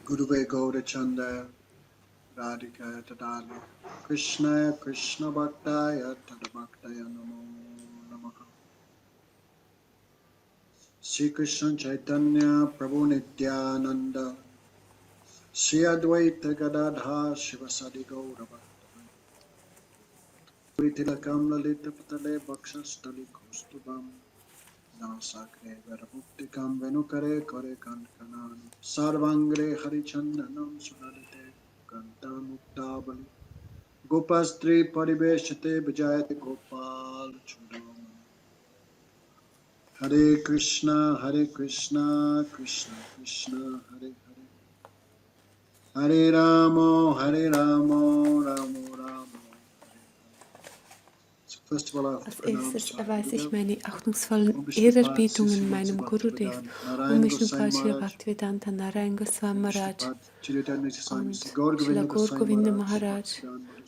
Guruve Gaurachanda Radhika Tadali Krishna Krishna Bhaktaya Tadabhaktaya Namo Namaha Sri Krishna Chaitanya Prabhu Nityananda Sri Advaita Gadadha Shivasadi Gaurava Tilakam Lalita Patale Bhakshastali Kostubam Nasakre Verabhuktikam Venukare Kore Kankanan Sarvangre Harichandanam Sunadate Kantamuktabali Gopastri Paribeshate Vijayate Gopal Chudam Hare Krishna Krishna Krishna Hare Hare Hare Ramo Ramo Ramo Als erstes erweise ich meine achtungsvollen Ehrerbietungen meinem Gurudev, Vishnu Srila Bhaktivinoda Thakura und Srila Bhaktivinoda Maharaja,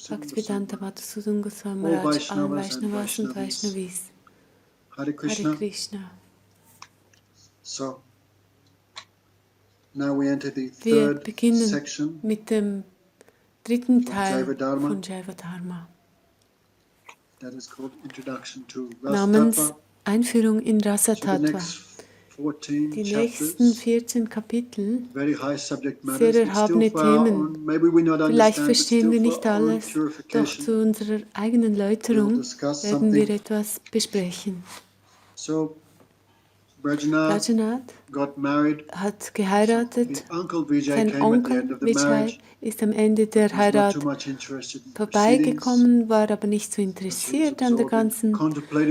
Bhaktivedanta Madhusudana Goswami Maharaj, allen Vaishnavas und Vaishnavis. Hare Krishna. Wir beginnen mit dem dritten Teil von Jaiva Dharma. Namens Einführung in Rasa Tattva. Die nächsten 14 Kapitel, sehr erhabene Themen. Vielleicht verstehen wir nicht alles, doch zu unserer eigenen Läuterung werden wir etwas besprechen. Rajanath hat geheiratet. Sein Onkel Vijay ist am Ende der Heirat vorbeigekommen, war aber nicht so interessiert an der ganzen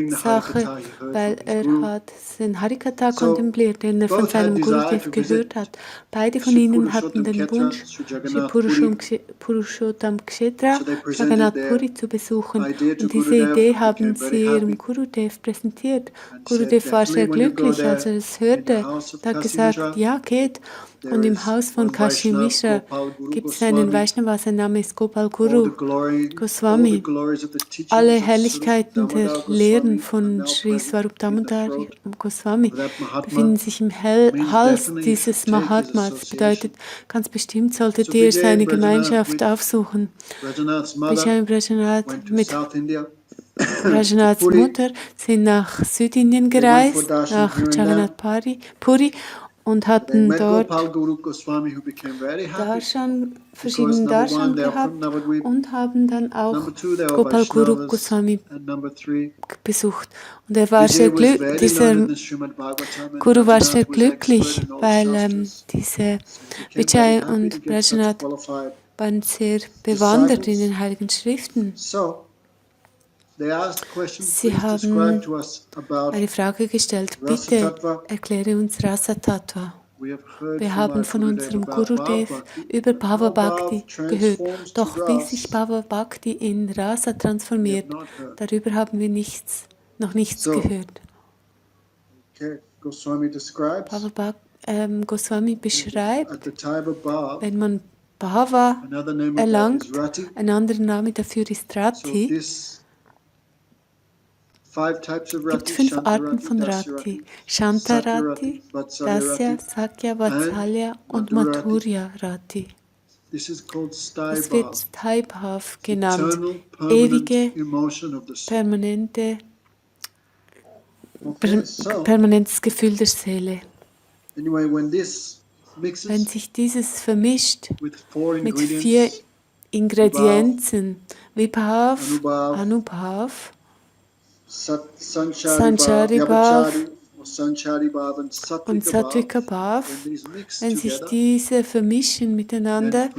Sache, weil er hat den Harikatha kontempliert, den er von seinem Gurudev gehört hat. Beide von ihnen hatten den Wunsch, Purushottam Kshetra, Jagannath Puri zu besuchen. Und diese Idee haben sie ihrem Gurudev präsentiert. Gurudev war sehr glücklich, als er es hörte. Er hat gesagt, ja, geht. Und im Haus von Kashi Mishra gibt es einen Vaishnava, sein Name ist Gopal Guru Goswami. Alle Herrlichkeiten der Lehren von Sri Swarup Damodara Goswami befinden sich im Hals dieses Mahatmas. Das bedeutet, ganz bestimmt solltet ihr seine Gemeinschaft aufsuchen. Vijay und Rajanath mit Rajanaths Mutter sind nach Südindien gereist, nach Jagannath Puri, und hatten dort verschiedene Darshan gehabt und haben dann auch Gopal Guru Goswami besucht. Und er war dieser Guru war sehr glücklich, weil diese Vijay und Rajanath waren sehr bewandert in den Heiligen Schriften. Sie haben eine Frage gestellt, bitte erkläre uns Rasa Tattva. Wir haben von unserem Gurudev über Bhava Bhakti gehört, doch wie sich Bhava Bhakti in Rasa transformiert, darüber haben wir noch nichts gehört. Goswami beschreibt, wenn man Bhava erlangt, ein anderer Name dafür ist Rati. Es gibt 5 Arten von Rati: Shanta-Rati, Dasya, Sakya, Vatsalya und Madhurya Rati. Es wird Taibhav genannt, ewige, permanentes Gefühl der Seele. Wenn sich dieses vermischt mit 4 Ingredienzen, Vibhav, Anubhav, Sanchari Bhav und Sattvika Bhav, wenn sich diese vermischen miteinander,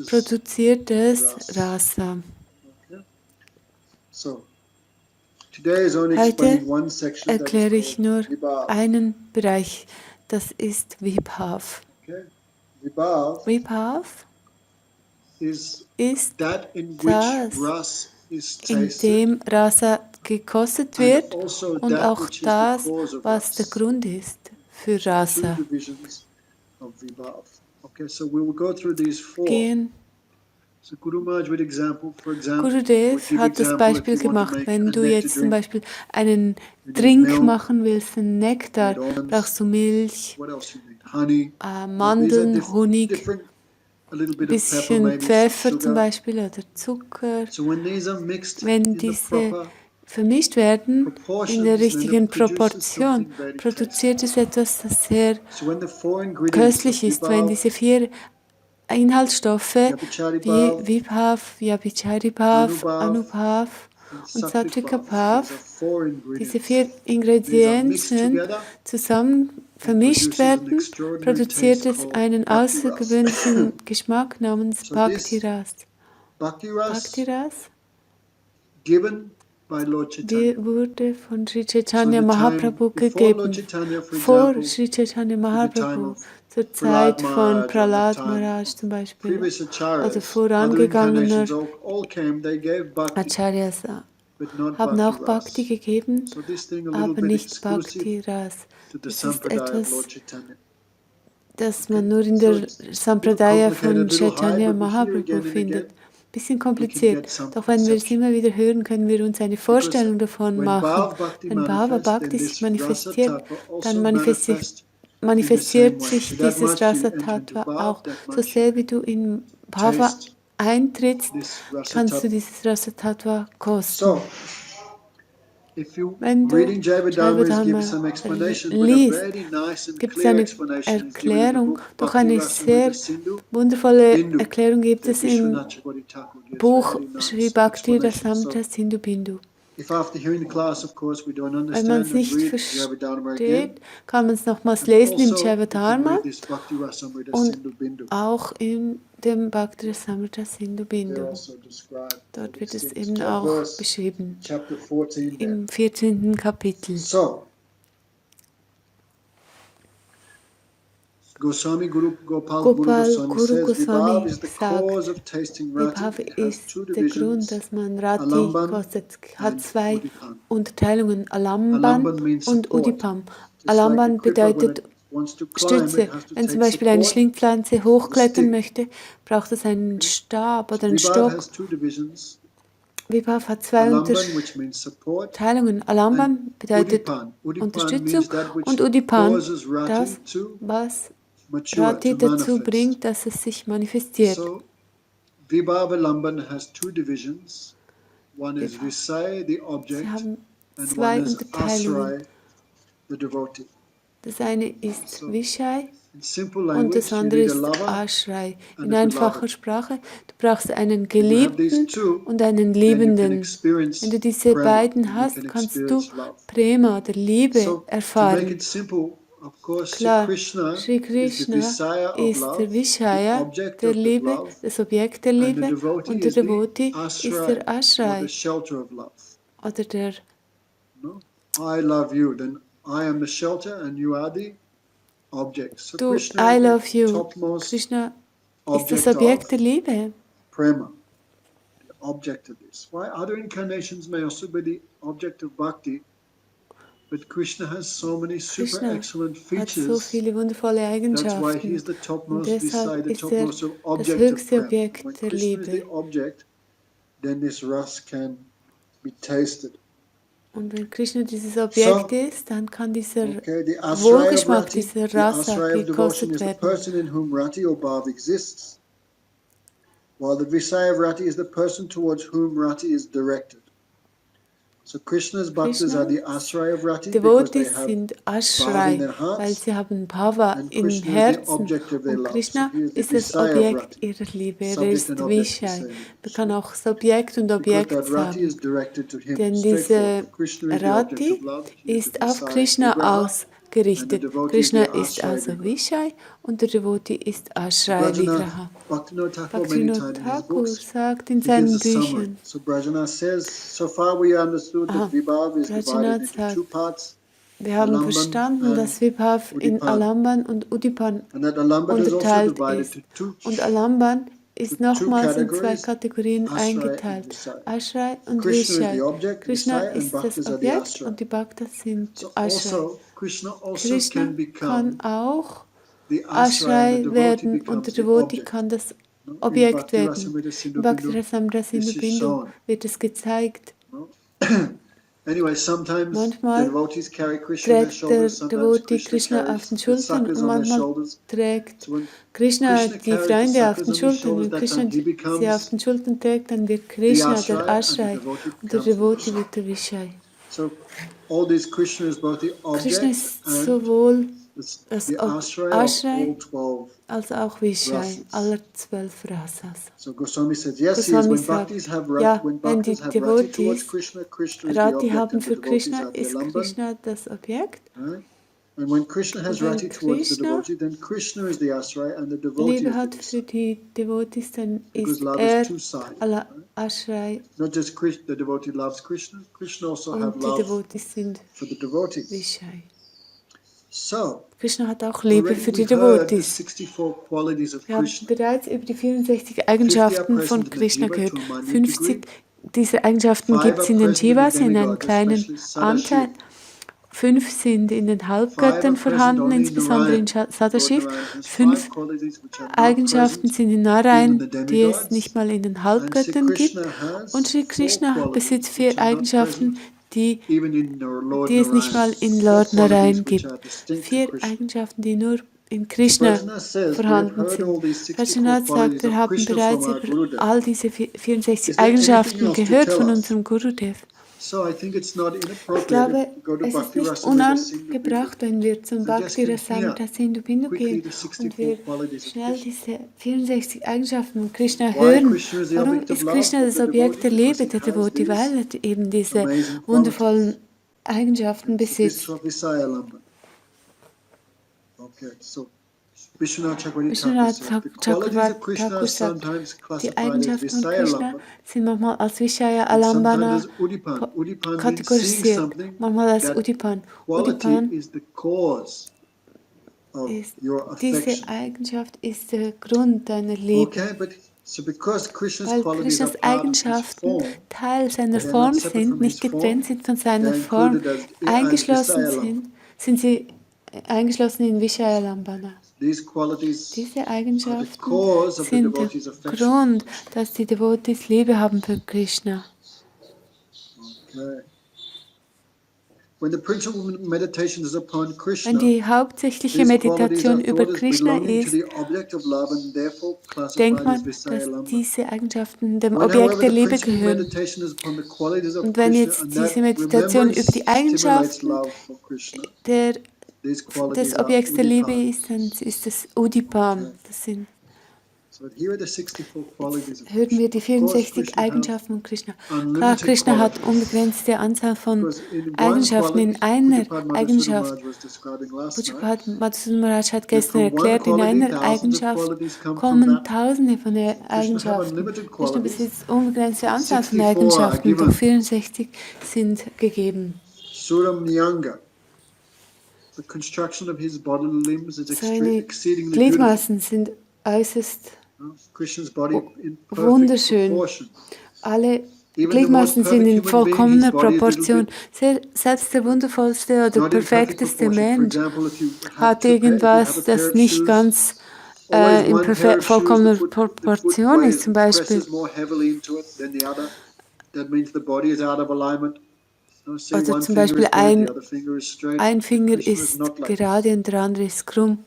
produziert es Rasa. Heute erkläre ich nur einen Bereich, das ist Vibhav. Vibhav ist das, in dem Rasa gekostet wird und auch das, was der Grund ist für Rasa. Gurudev hat das Beispiel gemacht, wenn du jetzt zum Beispiel einen Drink machen willst, einen Nektar, brauchst du Milch, honey. Mandeln, These are Honig, different, a little ein bit of pepper, bisschen maybe some Pfeffer zum sugar. Beispiel oder Zucker. So when these are mixed Wenn in the diese proper vermischt werden in der proportions, then richtigen it produces Proportion, something very produziert tasty. es etwas, das sehr So when the 4 ingredients of köstlich ist. Wenn Vibhav, diese 4 Inhaltsstoffe wie Vyabhicharibhav, Vibhav, Vyabhicharibhav, Anubhav, Anubhav and und Sattvik Bhav, Sattvika-Bhav, these are 4 diese ingredients. 4 These are mixed Ingredienzen together. zusammen It vermischt produces an werden, extraordinary produziert taste es called einen Bhakti Ras. außergewöhnlichen Geschmack namens So Bhakti this Ras. Bhakti Ras Bhakti Ras given by Lord Chaitanya. wurde von Sri So in Chaitanya the time Mahaprabhu before Lord gegeben. Chaitanya, for Vor example, Sri Chaitanya in the time Mahaprabhu, of zur Prahlad Zeit von Maharaj, or in the Prahlad time Maharaj of zum Beispiel, previous oder acharyas, other vorangegangener incarnations all came, they gave Bhakti, Acharyas but not haben Bhakti auch Bhakti Ras. gegeben, So this thing a little aber bit nicht exclusive Bhakti Ras. to the Das ist Sampradaya of etwas, Lord Chaitanya. das Okay, man nur in so der it's a little Sampradaya von complicated, little high, Chaitanya but we hear Mahaprabhu again and findet. again, Bisschen we can kompliziert, get some doch wenn wir es perception. immer wieder hören, können wir uns eine Because Vorstellung davon when machen. Bhav Bhakti Wenn Bhava manifests, then Bhakti sich this rasa manifestiert, tattva dann also manifests in the same manifestiert way. sich So that dieses much you enter into Rasa-Tattva Bhav, auch. that So much you sehr wie du in Bhava taste eintrittst, this rasa kannst du tattva. dieses Rasa-Tattva kosten. So, if you Wenn du reading Jaiva Jaiva Dharma is give Dharma some explanations, but a liest, very nice and gibt es clear eine explanation is given in the Erklärung, book doch Bhakti eine Rasamrita sehr Sindhu wundervolle Bindu. Erklärung gibt The es im Vishwanath Thakur gives Buch very Sri nice Bhakti explanation. So, Rasamrita Sindhu Bindu. if after hearing the class, of course, we don't Wenn man understand, es then nicht read Jaiva Dharma again. versteht, kann man es nochmals And lesen im also, Jaiva you can Dharma read this Bhakti Rasamrita und Sindhu Bindu. auch in dem Bhakti Rasamrita Sindhu They're Bindu. also described all Dort wird these es things. eben What auch verse? beschrieben, Chapter 14 there. im 14. Kapitel. So, Goswami Guru Gopal Guru Gopal Goswami Guru says, Vibhav Goswami is the sagt, cause of tasting rati. Vibhava It has ist two der Grund, divisions, dass man Rati Alamban kostet, hat and 2 Udipan. Unterteilungen, Alamban Alamban means und support. Udipam. Just like a Alamban creeper, when it bedeutet wants to climb, Stütze. it has to Wenn zum take Beispiel eine support Schlingpflanze from a hochklettern stick. möchte, braucht es einen Stab So oder einen Vibhav Stock. has two divisions, Vibhav hat 2 Alamban, which means support, Unterteilungen. and Alamban bedeutet Udipan. Udipan Unterstützung means that which und Udipan, causes rati das, to was mature, Rati to dazu manifest. bringt, dass es sich manifestiert. So, Vibhava Lamban has two divisions. One is Vibhav. Visaya, the Sie object, haben and 2 one is Unterteilungen. Asray, the devotee. Das eine ist So, Vishai in simple und das language, you andere need a ist lover Ashray. and In a einfacher beloved. Sprache, du brauchst einen When you have these Geliebten two, und einen then you can Liebenden. Wenn experience du diese prema, beiden then you hast, can kannst du experience love. Prema oder Liebe So, to make erfahren. it simple, of course, Sri Klar, Krishna Sri is the Krishna Visaya of ist love, der the Vishaya object der of the Liebe, love, das Objekt der and the Liebe, devotee und der is the Devotee ist der Ashray, or the Ashray shelter of love. oder der No? I love you, then I am the shelter and you are the object. So Du, Krishna I is the love you. topmost Krishna ist das object Objekt of der Liebe. prema, the object of this. Why other incarnations may also be the object of bhakti, but Krishna has so many super Krishna excellent hat so features. viele wundervolle That's why he Eigenschaften is the und topmost deshalb beside the ist er topmost das object of höchste prema. When Objekt der Krishna is the Liebe. object, then this ras can be tasted. Und wenn Krishna dieses Objekt So, ist, dann kann dieser okay, the Asray of Wohlgeschmack, Rati, dieser the Rasa Asray of devotion gekostet is the werden. person in whom Rati or Bhav exists, while the Visaya of Rati is the person towards whom Rati is directed. So Krishna's bhaktas are the Asray of Rati because they Devotees have sind Bhav in Ashray, their weil hearts, sie haben Bhava and im Krishna is the Herzen. object of their Und love. So Krishna he is the ist das Visaya of Objekt Rati, ihrer Liebe. Er subject and ist object the Vishai. same. Man kann auch Subjekt und Because Objekt that Rati sagen. is directed to him, Denn straightforward. diese Krishna is the object of Rati love, he is the ist auf Visaya Krishna Vigraha, and the ausgerichtet. devotee is Krishna the ist Asray also Vigraha. Vishai und der Devotee ist Ashray Vigraha. Bhaktivinoda Thakura many Bhaktivinoda times in his Thakur books, sagt in he gives seinen a summary. Büchern, So Brajana says, so far we understood that Vibhav is divided Brajana into sagt, two parts, wir haben Alamban verstanden, and dass Vibhav in Udipan. Alamban und Udipan And that Alamban is also unterteilt divided ist. to two, Und Alamban ist nochmals in 2 categories, Kategorien Ashray and eingeteilt. Visaya. Ashray und Krishna is Vishai. the object, Krishna Visaya, and ist das Bhaktas are the Objekt Ashray. und die Bhaktas sind So Ashray. also, Krishna also Krishna can become kann auch the Ashray and the Ashray devotee werden und becomes der the Devotee object. kann das No? In Objekt Bhakti werden. Rasamrita Sindhu Im Bhakti Bindu, Rasamrita this Sindhu is Bindu shown. wird es gezeigt. No? Manchmal trägt der Devotee Krishna auf den Schultern und manchmal trägt Krishna die Freunde auf den Schultern. Wenn Krishna sie auf den Schultern trägt, dann wird Krishna der Ashray und der Devotee wird der Vishai. Krishna ist sowohl das Ashray als auch Vishai, aller 12 Rasas. Goswami sagt, ja, wenn die Devotees Rati haben für Krishna, ist Krishna das Objekt. And when Krishna has rati towards the devotee, then Krishna is the ashray and the devotee Liebe hat für die Devotees, dann ist Allah Ashray. Not just the devotee loves Krishna, Krishna also have die love Devotees sind for the devotees. Vishai. So, Krishna hat auch Liebe für die Devotees. Wir haben bereits über die 64 Eigenschaften von Krishna gehört. 50 dieser Eigenschaften gibt es in den Jivas in einem kleinen Anteil. 5 sind in den Halbgöttern vorhanden, insbesondere in Sadashiv. 5 Eigenschaften sind in Narayan, die es nicht mal in den Halbgöttern gibt. Und Sri Krishna besitzt 4 Eigenschaften, die es nicht mal in Lord Narayan gibt. 4 Eigenschaften, die nur in Krishna vorhanden sind. Prajnath sagt, wir haben bereits über all diese 64 Eigenschaften gehört von unserem Gurudev. Ich glaube, es ist nicht unangebracht, wenn wir zum Bhakti Rasamrita Sindhu Bindu gehen und wir schnell diese 64 Eigenschaften von Krishna hören. Warum ist Krishna das Objekt der Liebe der Devotee? Weil er eben diese wundervollen Eigenschaften besitzt. Vishwanath Thakur sagt, die Eigenschaften von Krishna sind manchmal als Vishaya Alambana kategorisiert, manchmal als Udipan. Udipan ist, diese Eigenschaft ist der Grund deiner Liebe. Weil Krishnas Eigenschaften Teil seiner Form sind, nicht getrennt sind von seiner Form, eingeschlossen sind sie eingeschlossen in Vishaya Alambana. Diese Eigenschaften sind der Grund, dass die Devotees Liebe haben für Krishna. Wenn die hauptsächliche Meditation über Krishna ist, denkt man, dass diese Eigenschaften dem Objekt der Liebe gehören. Und wenn jetzt diese Meditation über die Eigenschaften des Objekts der Liebe ist, dann ist das Udipam. Das sind, hören wir die 64 Eigenschaften von Krishna. Klar, Krishna hat unbegrenzte Anzahl von Eigenschaften in einer Eigenschaft. Pujapad Madhusudan Maharaj hat gestern erklärt, in einer Eigenschaft kommen Tausende von Eigenschaften. Krishna besitzt unbegrenzte Anzahl von Eigenschaften, doch 64 sind gegeben. Seine Gliedmaßen sind äußerst wunderschön. Alle Gliedmaßen sind in vollkommener Proportion. Selbst der wundervollste oder perfekteste Mensch hat irgendwas, das nicht ganz in vollkommener Proportion ist. Zum Beispiel oder zum Beispiel ein Finger ist gerade und der andere ist krumm.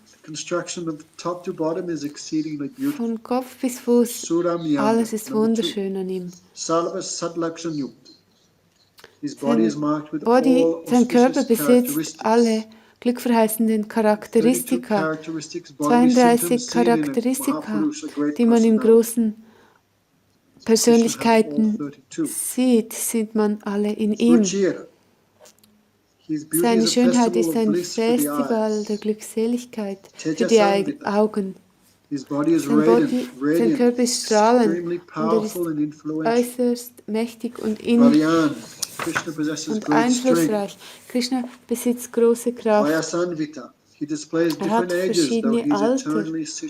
Von Kopf bis Fuß, alles ist wunderschön an ihm. Sein Körper besitzt alle glückverheißenden Charakteristika. 32 Charakteristika, die man in großen Persönlichkeiten sieht man alle in ihm. Seine Schönheit ist ein Festival der Glückseligkeit für die Augen. Sein Körper ist strahlend und er ist äußerst mächtig und einflussreich. Krishna besitzt große Kraft. Er hat verschiedene Alter und ist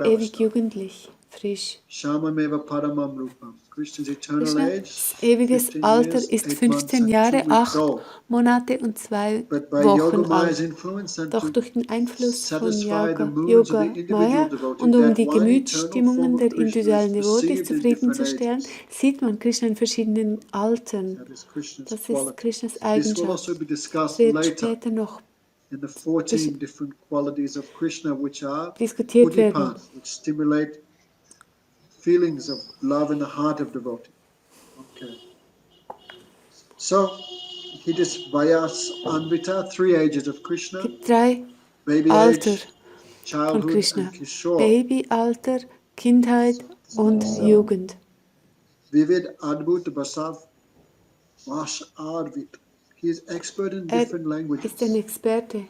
ewig jugendlich. frisch. Shamameva Paramam Rupam. Krishna's eternal age, Krishnas ewiges 15 Alter years, ist 8 15 months and 2 Jahre, weeks 8 old. Monate und 2 But by Wochen Yogamaya's alt. influence and Doch to durch den Einfluss von satisfy the moods of the Yoga individual Maya devotee, und um that die one eternal Gemütsstimmungen form der of Krishna is individuellen Devotees perceived in different zufriedenzustellen, ages. sieht man Krishna in verschiedenen Altern. That is Krishna's Das ist quality. Krishnas This will Eigenschaft. also be Es discussed wird later später noch in the 14 different qualities of Krishna, which are diskutiert werden. udipan, which stimulate feelings of love in the heart of devotee. Okay. So, he is Vayas Anvita, 3 ages of Es Krishna, gibt 3 baby Alter age, von childhood Krishna. and Kishore. Babyalter, Kindheit und Jugend. Vivid Adbhut Basav Vash Arvit. He is expert in different Ist ein languages. Experte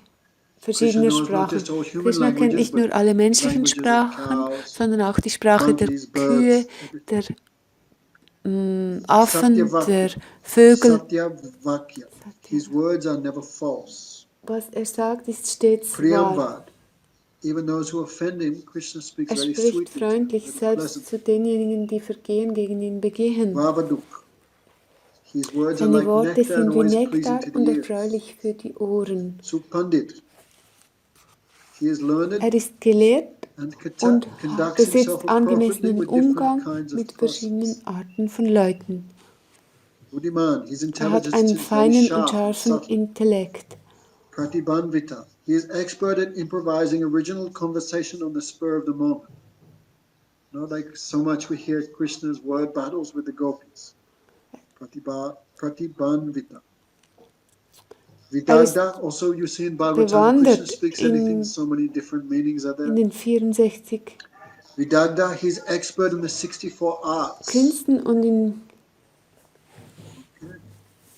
Krishna verschiedener knows not Sprachen. just all human Krishna kennt languages, nicht but nur alle menschlichen languages of Sprachen, cows, sondern auch die Sprache der monkeys, Kühe, birds, everything. der Affen, der Satyavakya. Vögel. Satyavakya. His words are never false. Was sagt, ist stets wahr. Priyamvad. Even those who offend him, Krishna speaks very Spricht sweetly to them, freundlich, very selbst pleasant. zu denjenigen, die Vergehen gegen ihn begehen. Vavaduk. His words are Seine like Worte nectar and sind wie always Nektar pleasing to und the ears. erfreulich für die Ohren. Supandit. He is learned Ist gelehrt and und conducts himself besitzt appropriately angemessenen with different Umgang kinds of mit persons. verschiedenen Arten von Leuten. Buddhiman. His Hat intelligence einen is very feinen und sharp and scharfen subtle. Intellekt. Pratibhanvita. He is expert at improvising original conversation on the spur of the moment. Not like so much we hear Krishna's word battles with the gopis. Pratibhanvita. Vidagda, also you see in Bhagavatam, Krishna speaks anything, so many different meanings are In there. den 64 Vidagda, he's expert in the 64 arts. Künsten und in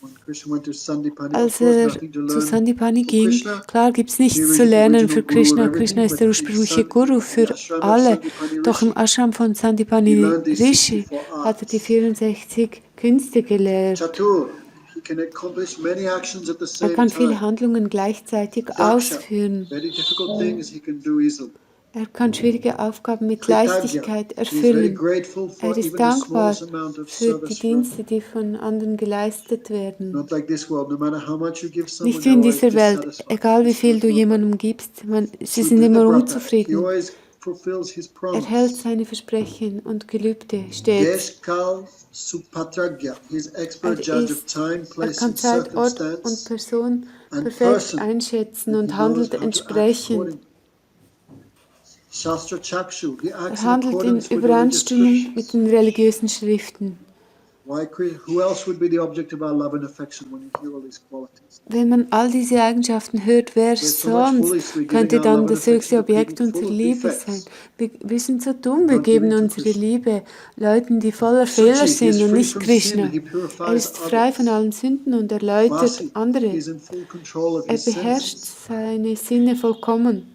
When Krishna went to Sandipani, of als course, er nothing to zu learn Sandipani for ging, Krishna. klar gibt es He nichts was zu the lernen original für guru of Krishna. everything, Krishna ist but der the ursprüngliche Guru für ashram of alle. Sandipani Doch im Rishi, Ashram von he Sandipani learned these Rishi 64 hat er die arts. 64 Künste gelehrt. Chatur, he can accomplish many actions at the Er same kann viele time. Handlungen gleichzeitig Daksha, ausführen. very difficult things he can do easily. Er kann schwierige Aufgaben mit Kritagya, Leichtigkeit he is very erfüllen. grateful for Er ist even the dankbar smallest amount of für die service from Dienste, die von anderen geleistet werden. not like this world. No matter how much you give someone, Nicht wie they're in always dieser Welt, dissatisfied. egal wie Krishna viel is du not like jemandem gibst, sie sind Sudhita immer Brata, he unzufrieden. always fulfills his Er hält promise. seine Versprechen und Gelübde stets. Deshkal Supatragya, he is expert Er, judge of time, place kann and Zeit, Ort und circumstance Person and perfekt person, einschätzen and he und knows handelt how to act entsprechend. accordingly. Shastra Chakshu, he acts Er in handelt in accordance with the religious Übereinstimmung mit scriptures. den religiösen Schriften. Who else would be the object of our love and affection when you hear all these qualities? Wenn man all diese Eigenschaften hört, wer There's so much sonst foolish, we're könnte giving our dann love and das höchste affection to Objekt people full unserer of Liebe sein? defects. Wir sind so dumm, wir Not geben giving to unsere Krishna. Liebe Leuten, die voller Fehler Suchi, he sind is und free nicht from sin, Krishna. he Er purifies ist frei von others. allen Sünden und erläutert Vasi, andere. he is in full control of Er his beherrscht senses. seine Sinne vollkommen.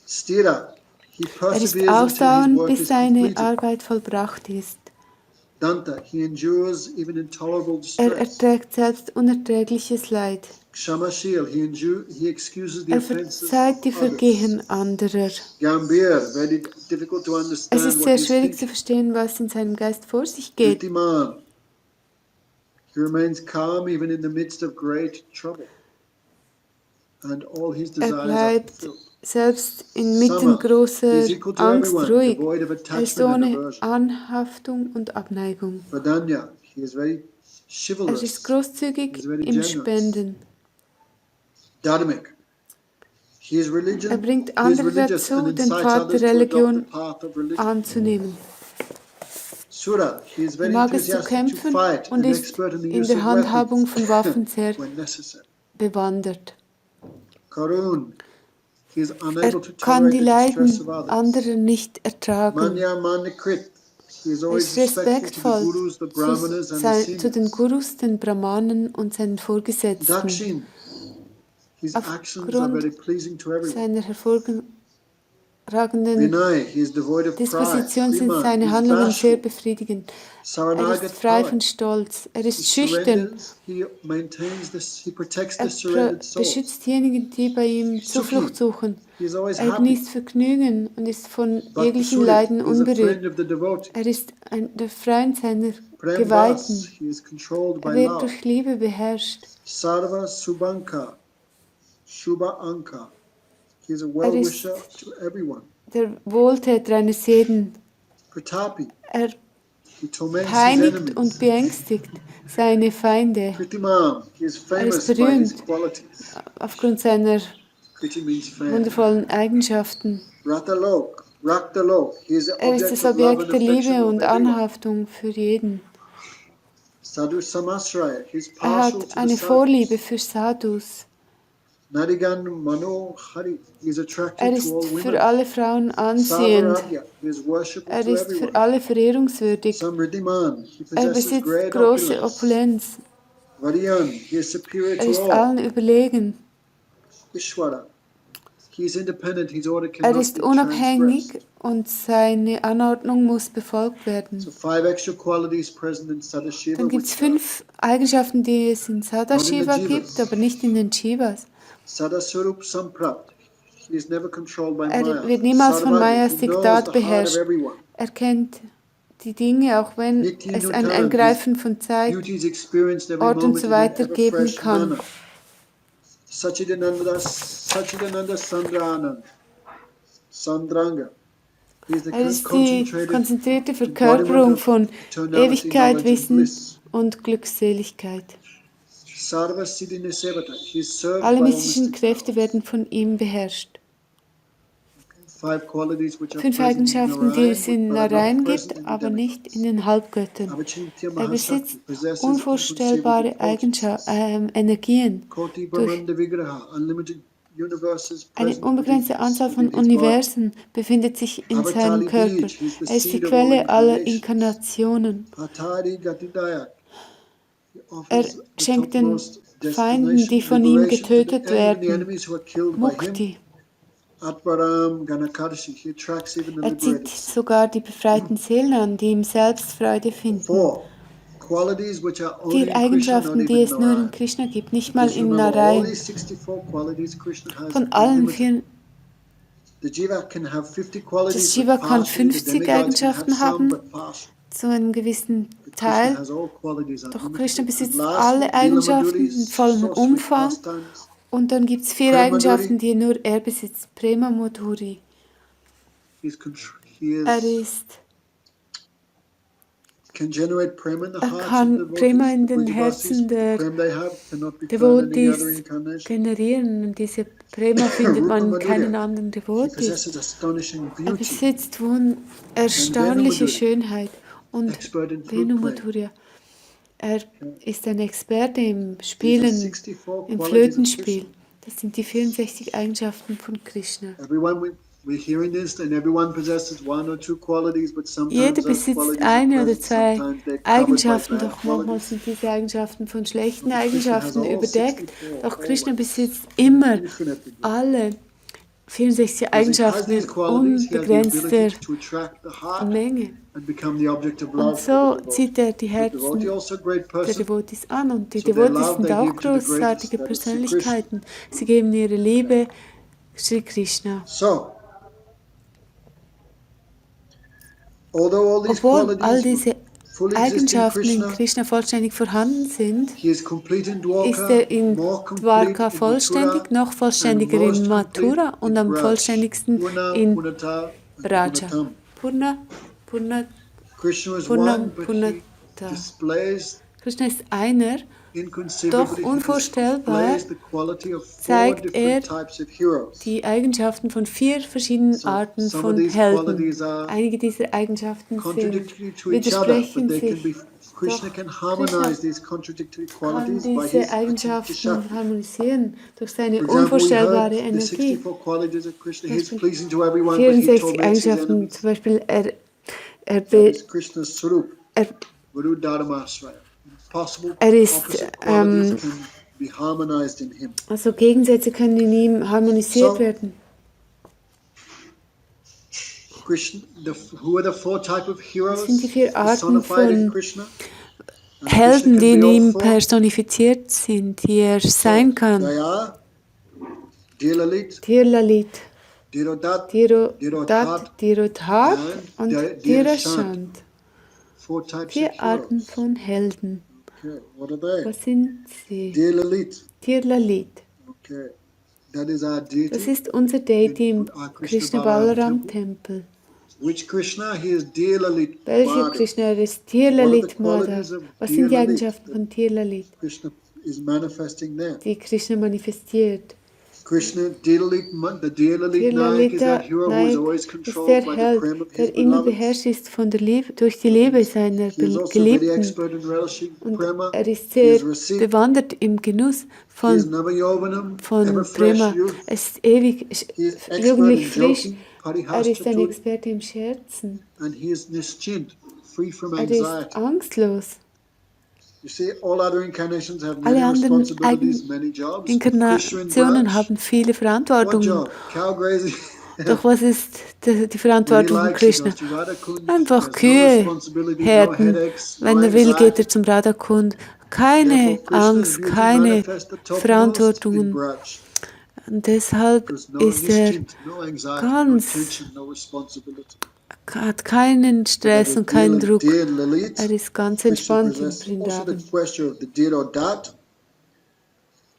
Stira, he Er ist perseveres until his ausdauernd, work bis is seine completed. Arbeit vollbracht ist. Danta, he endures even intolerable Er distress. erträgt selbst unerträgliches Leid. Kshamasil, he excuses the Er offenses verzeiht die of others. Vergehen anderer. Gambhir, very difficult to Es understand ist what sehr he's schwierig zu thinking. verstehen, was in seinem Geist vor sich geht. Dutiman, he remains calm even in the midst of great trouble. And all his Er desires are bleibt fulfilled. selbst inmitten Sama, he großer is equal to Angst everyone, ruhig. devoid of Er ist attachment and ohne aversion. Anhaftung und Abneigung. Vadanya, he is very Er ist chivalrous. großzügig He is very im generous. Spenden. Dharmic, he is Er bringt he is andere religious dazu, and den incites Pfad others der to adopt the Religion path of religion. anzunehmen. Sura, he is Er very mag es zu enthusiastic to kämpfen fight und and ist expert in the in use der of Handhabung von Waffen weapons sehr when necessary. bewandert. Karun, he is Er unable to kann die tolerate the distress of Leiden others. anderer nicht ertragen. Manya Manikrit, he is Er always ist respectful to the respektvoll gurus, the brahmanas and the zu den seniors. Gurus, den Brahmanen und seinen Vorgesetzten. Dakshin, his actions are Aufgrund very pleasing to everyone. seiner hervorragenden Disposition sind seine Handlungen sehr befriedigend. Er ist frei von Stolz. Er ist schüchtern. Er beschützt diejenigen, die bei ihm Zuflucht suchen. Er genießt Vergnügen und ist von jeglichen Leiden unberührt. Er ist der Freund seiner Geweihten. Er wird durch Liebe beherrscht. Sarva Subhanka, Shubha Anka. He is a Er ist well-wisher to everyone. der Wohltäter eines jeden. Pratapi. Er He torments his peinigt enemies. und beängstigt seine Feinde. Kritimam. He is Er famous ist by his berühmt qualities. aufgrund seiner Kriti means fan. wundervollen Eigenschaften. Ratalok. Raktalok. He is the Er ist object das of love and Objekt der affection Liebe of und everyone. Anhaftung für jeden. Sadhu Samasraya. He is Er partial hat to the eine sadhus. Vorliebe für Sadhus. Nadigan Mano Hari. He is Er attracted ist to all für women. alle Frauen anziehend. Savaragya. He is worshipful Er to ist für everyone. alle verehrungswürdig. Samriddhiman. He Er possesses besitzt great große opulence. Opulenz. Varyan. He is superior Er to ist all. allen überlegen. Ishvara. He is independent. His order Er cannot ist be unabhängig transgressed. und seine Anordnung muss befolgt werden. So 5 extra qualities present in Sadashiva. Dann gibt es 5 Eigenschaften, die es in Sadashiva gibt, aber nicht in den Jivas. Sadaswarup Samprapt. He is never controlled by Er Maya. wird niemals von Sarvadi. Mayas He knows Diktat the heart of beherrscht. everyone. Er kennt die Dinge, auch wenn Nitya es ein Nutan. Eingreifen von Zeit, Beauty is experienced every Ort und moment so in an weiter ever geben fresh kann. manner. Sachidananda Sandranan. Sandranga. He is the Er ist die concentrated konzentrierte embodiment Verkörperung of von eternality, Ewigkeit, knowledge and Wissen bliss. und Glückseligkeit. Sarva Siddhine Sevata. He is served Alle by all mystischen mystic Kräfte powers. werden von ihm beherrscht. 5 qualities which are 5 present in Eigenschaften, die es in Narayan, but are not Narayan present gibt, in the aber nicht in demigods. den Halbgöttern. Avachintya Er besitzt Mahashakti possesses unvorstellbare inconceivable potencies. Energien. Koti Durch Brahmanda Vigraha, unlimited universes eine present unbegrenzte within Anzahl von his body. Universen befindet sich in seinem Avatali Körper. Bij, he is the Er ist die seed of all Quelle aller incarnations. Inkarnationen. Hatari Gatidayak. He Er offers the schenkt den topmost Feinden, die destination, von ihm liberation to the, getötet even the werden, enemies who are killed by him. Mukti. Atvaram Ganakarshi. He attracts even the Er zieht liberated. sogar die befreiten Seelen an, die ihm selbst Freude finden. 4 qualities which are only 4 in Krishna, not Eigenschaften, die even es nur in Narayan. Krishna gibt, nicht mal Please in remember, all Narayan. these 64 qualities Krishna has Von are allen limited. 4, The Jiva can have 50 qualities, das Jiva but kann partially. The 50 demigods can have Eigenschaften some, haben, but partial. zu einem gewissen But Krishna Teil. has all qualities Doch unlimited. Krishna And besitzt lastly, alle Lila Eigenschaften Madhuri, in vollem so sweet Umfang. pastimes. Und dann gibt es 4 Prema Eigenschaften, Madhuri. die nur er besitzt. Prema Madhuri. Er ist, Can generate prema in the er hearts of kann Prema devotees. in The den Brajavasis, Herzen the der prema they have cannot be found in any other Devotees incarnation. generieren. Und diese Prema findet Rupa man in Madhurya. keinen anderen He Devotees. possesses astonishing Er beauty, besitzt erstaunliche Madhurya. Schönheit. Und expert in flute Venu playing. Madhurya, er ist ein Experte im These are Spielen, 64 im qualities of Flötenspiel. Krishna. Das sind die 64 Eigenschaften von Krishna. Everyone we're hearing this, and everyone possesses 1 or 2 qualities, but sometimes Jeder those besitzt qualities are eine oder present, 2 sometimes they're covered by Eigenschaften, bad doch manchmal qualities. sind diese Eigenschaften von schlechten But Krishna has Eigenschaften all überdeckt. 64 Doch Krishna always, besitzt immer infinitely. alle 64 Because he has Eigenschaften these in qualities, he has the unbegrenzter ability to attract the heart Menge. and become the object of Und love so for the devotee. zieht er die The devotee Herzen also a great der person, Devotees an. Und die so their Devotees love sind they auch give to the greatest, großartige that is to Krishna. Persönlichkeiten. Sie geben ihre Liebe Sri Krishna. So, although all these Obwohl all qualities diese fully exist in Eigenschaften in Krishna, Krishna vollständig vorhanden sind, he is complete in ist Dwarka, er in more complete Dwarka in vollständig, Mathura, noch vollständiger and in most Mathura complete und in am Braj. vollständigsten Purna, in Purnata, and Braja. Purnatam. Purna, Krishna is Purnam, one, but he Purnata. displays Krishna ist einer, doch inconceivably, he unvorstellbar displays the quality of 4 zeigt different types of heroes. die Eigenschaften von 4 verschiedenen So, Arten some of von these Helden. qualities are Einige dieser Eigenschaften sind contradictory to each other, but widersprechen they can sich. be. Krishna Doch can Krishna harmonize these contradictory kann qualities by diese his Eigenschaften Shakti. harmonisieren durch seine For example, we unvorstellbare heard the Energie. 64 qualities of Krishna. He is Beispiel pleasing to everyone, but he 64 torments his Eigenschaften, enemies. zum Beispiel er, That is Krishna's Swarup, er, Guru Dharmasraya. Possible ist, opposite qualities can be harmonized in him. also Gegensätze können in ihm harmonisiert So, werden. who are the four type of heroes Das sind die 4 Arten personified in von Krishna? And Helden, Krishna die can in be all ihm four. personifiziert sind, die er sein kann. They are Dhilalit, Tirlalit, Dhirodat, Dhirodat, Dhirodhat und Dhirashant. 4 types 4 of Arten heroes. von Helden. Okay, what are they? Was sind sie? Dhilalit. Tirlalit. Okay, that is our deity. Das ist unser Deity im in our Krishna Balaram Balaram Tempel. Which Krishna? He is Dhilalit Welcher Madhav. Krishna? Er ist What are the Tirlalit Madhav. qualities of Was sind die Dhilalit Eigenschaften von Tirlalit, Krishna is manifesting there? die Krishna manifestiert? Krishna, Dhilalit, the Dhilalit Nayak is that hero who is always ist controlled der by the Held, prem of his der immer beloveds. beherrscht ist von der Liebe, durch die Liebe seiner He is also very Geliebten. expert in relishing Und prema. er ist He is sehr received. bewandert im Genuss He is von Navayovanam, ever fresh Prema. youth. Er ist ewig He is expert jugendlich in frisch. joking, Er ist ein parihasthaturi, Experte im Scherzen. and he is nischint, free from Er ist anxiety. angstlos. You see, all other incarnations have Alle many anderen responsibilities, many jobs. Krishna in Inkarnationen Braj, haben viele what Verantwortungen. job? Cow grazing. Doch was ist die When he Verantwortung von likes, he Krishna? goes to Radha Kund. Einfach There's no Kühe responsibility, no härten. headaches, no Wenn er will, geht anxiety. er zum Radha-Kund. Keine Therefore, Krishna Angst, is keine manifest the topmost in Verantwortungen. Braj. Und deshalb There's no ist er nischint, no anxiety, no ganz, tension, no responsibility. hat keinen Stress und keinen Druck. Dear Lalit, Er ist ganz Krishna entspannt im possesses also the Vrindavan. question of the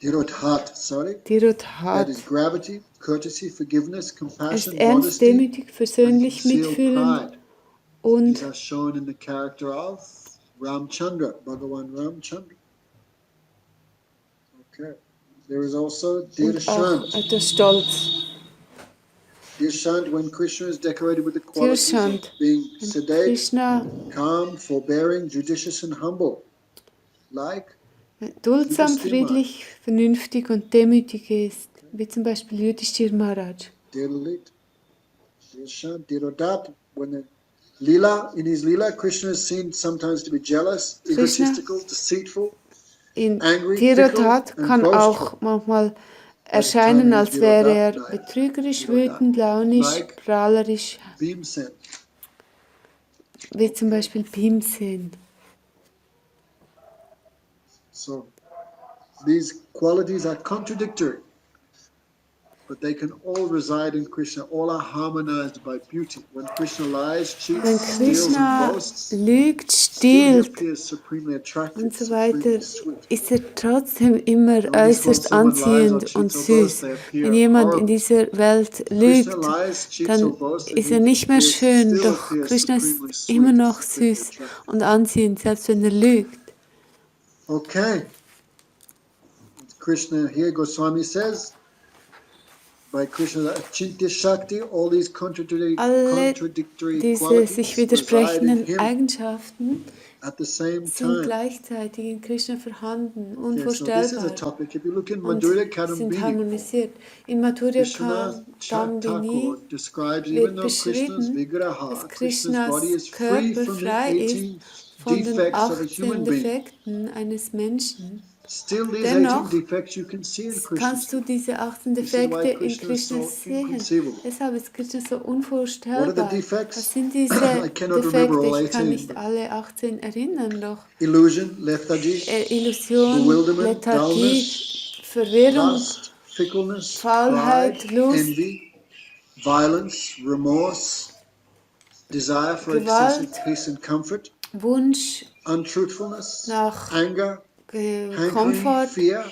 Dhirodhat, sorry. That Dhirodhat. is gravity, courtesy, forgiveness, Er ist compassion, ernst, modesty, demütig, and versöhnlich, concealed mitfühlend pride. und These are shown in the character of Ramchandra, Bhagavan Ramchandra. Okay. There is also auch Dirshant. etwas Stolz. Dirshant, when Krishna is decorated with the qualities Dirshant. of being Wenn sedate, Krishna calm, forbearing, judicious, and humble. Like duldsam, Yudhishthira. friedlich, vernünftig und demütig ist, wie zum Beispiel Yudhishthira Maharaj. Dhilalit, Dirshant, Dhirodat, when the Lila, in his Lila, Krishna is seen sometimes to be jealous, egotistical, deceitful, In angry, Dhirodhat fickle, and kann boastful. auch manchmal erscheinen, als wäre er Dhirodhat, betrügerisch, Dhirodhat. wütend, launisch, Like prahlerisch, Bhimsen. wie zum Beispiel Bhimsen. So these qualities are contradictory, but they can all reside in Krishna. All are harmonized by beauty. When Krishna lies, cheats, Wenn steals, and Krishna boasts, lügt, still he stiehlt appears supremely attractive, und so supremely weiter, sweet. ist er trotzdem immer Notice when äußerst someone lies or anziehend und cheats or boasts, süß. they appear Wenn jemand in horrible. dieser Welt Krishna lügt, lies, cheats or dann boasts, and ist er he nicht mehr appears, schön, still doch appears Krishna supremely ist sweet, immer noch supremely süß attractive. und anziehend, selbst wenn er lügt. Okay. Krishna here, Goswami says, by Krishna's Achintya Shakti, all these contradictory Diese qualities sich reside in widersprechenden him Eigenschaften at the same sind time. gleichzeitig in Krishna vorhanden, Okay, so this is a unvorstellbar topic. If you look in und Madhurya sind Kadambini, harmonisiert. In Madhurya Krishna Kadambini Thakur describes wird even though Krishna's beschrieben, Vigraha, dass Krishna's body Krishnas is free Körper from the frei ist 18 von den defects of a 18 human being. Defekten eines Menschen. Still, these Dennoch 18 defects you can see in Krishna's kannst du diese 18 This is why Defekte in Krishna is Krishna so sehen. inconceivable. Deshalb ist Krishna so What are the unvorstellbar. defects? Was sind diese I cannot remember Defekte? all Ich kann 18. nicht alle 18 erinnern, doch Illusion, lethargy, Illusion, bewilderment, Lethargie, dullness, Verwirrung, lust, fickleness, Faulheit, pride, Lust, envy, violence, remorse, desire for Gewalt, excessive peace and comfort, Wunsch untruthfulness, nach anger, hankering, Komfort, fear,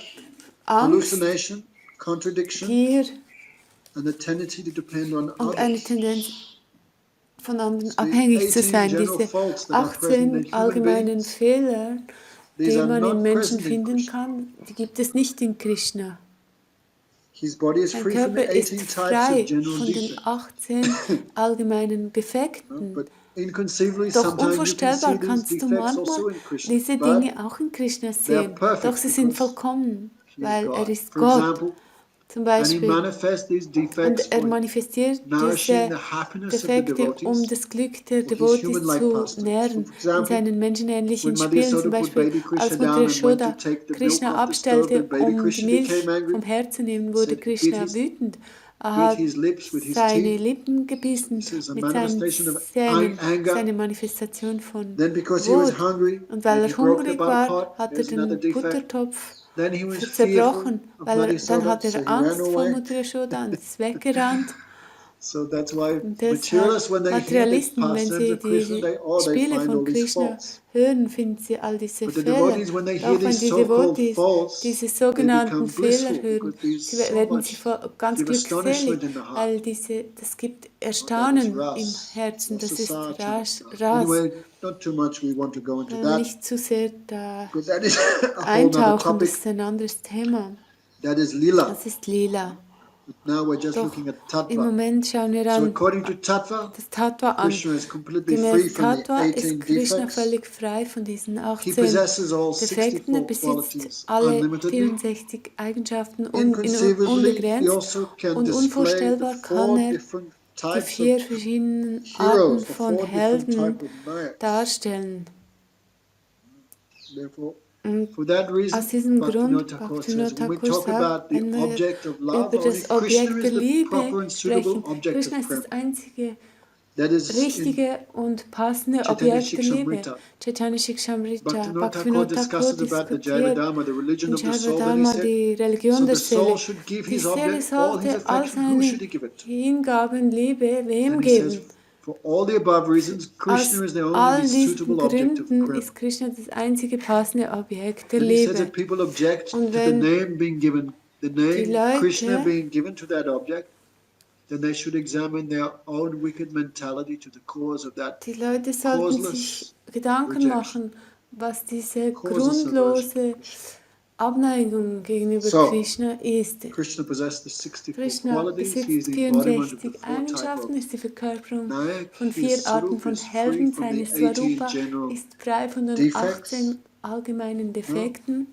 Angst, hallucination, contradiction, Gier and the tendency to depend on und eine others. Tendenz von anderen The abhängig zu 18 sein. general Diese faults that are present in 18 human allgemeinen beings, Fehler, these die are man in not Menschen present in finden Krishna. kann, die gibt es nicht in Krishna. His body is Sein free from the Körper ist 18 types frei of general von den defects. 18 allgemeinen Defekten. But inconceivably, Doch sometimes you can unvorstellbar see these kannst du defects manchmal also in Krishna. diese But Dinge auch in Krishna they are sehen. perfect Doch sie sind because vollkommen, he is weil er God. ist For Gott. example, Zum and he Beispiel. manifests these defects Und er for manifestiert nourishing diese the happiness of the Defekte, um devotees das Glück der for his Devotees human-like zu pastimes. nähren For in example, seinen menschenähnlichen when Mother Spielen. Zum Yasoda put Beispiel, baby Krishna als Mutter down and went to Yashoda take the milk Krishna off the stove, abstellte, and baby um die Krishna Milch became angry. vom Herzen nehmen, wurde Said, Krishna "Deities, wütend. Er hat his lips, with his seine teeth. Lippen gebissen This is a mit seinen manifestation of Zähnen, anger. seine Manifestation von Then because he was Wut. hungry, Und weil and he er broke the hungrig butter war, pot, hat er there's another den defect. Buttertopf Then he was fearful zerbrochen, of weil Muddy dann Soda, hat so er he ran Angst vor away. Mutter Yashoda und ist weggerannt. So that's why Und deshalb, materialists, when they hear the Materialisten, wenn pastimes sie of Krishna, die they Spiele find von all these Krishna faults. hören, finden sie all diese But the Fehler. devotees, when they hear Doch wenn these die so-called Devotees faults, diese they sogenannten become blissful Fehler hören, because there's sie so werden much, ganz give glückselig, astonishment in the heart. weil das gibt That is Erstaunen im ras. Herzen, das ist Rasa Ras. Anyway, not too much we want to go into that, Nicht zu sehr da because that is a whole other eintauchen, das topic. ist ein anderes Thema. That is lila. Das ist lila. But now we're just Doch looking at im tattva. Moment schauen wir So an according to tattva, das Tattva an. Krishna is completely free Gemäß from the Tattva 18 ist Krishna defects. völlig frei von diesen He 18 possesses all Defekten. Er 64 besitzt qualities alle unlimitedly. 64 Eigenschaften Inconceivably, he unbegrenzt also can und display the unvorstellbar kann 4 er different die types 4 of verschiedenen Arten heroes, the von 4 different Helden types of knights. darstellen. Therefore, Und for that reason, aus diesem Bhaktivinoda Grund, Thakur Bhaktivinoda says, when we Thakur talk sagt, about the wenn wir object of love, über only das Krishna Objekt is der the proper Liebe and suitable sprechen, object Krishna of ist prema. das einzige That is in richtige und passende Chaitanya Objekt der Liebe. Shikshamrita. Chaitanya Shikshamrita. Bhaktivinoda Thakur Bhaktivinoda Thakur discusses about the Jaiva diskutiert Dharma, the religion in of the Jaiva soul, and he Dharma said, die Religion so der the soul Seele. should give Die his Seele object all his sollte all affection. Who seine should he give it to? Hingaben, Liebe, wem And he says, geben? for all the above reasons, Krishna Aus is the only all diesen suitable object of Gründen prema. ist Krishna das einzige passende Objekt der And he says Liebe. that people object Und to the wenn name being given, the die name Krishna Leute, being given to that object, then they should examine their own wicked mentality to the cause of that die Leute sollten sich causeless Gedanken rejection, machen, was diese causeless aversion to grundlose Krishna. Abneigung gegenüber So, Krishna ist. Krishna possessed the 64 Krishna qualities. He is besitzt the embodiment of the 64 4 type Eigenschaften, of ist die Verkörperung Nayak. von His 4 Arten Swarup von is free Helden. from the Seine 18 Swarupa general ist frei von den defects. 18 allgemeinen Defekten.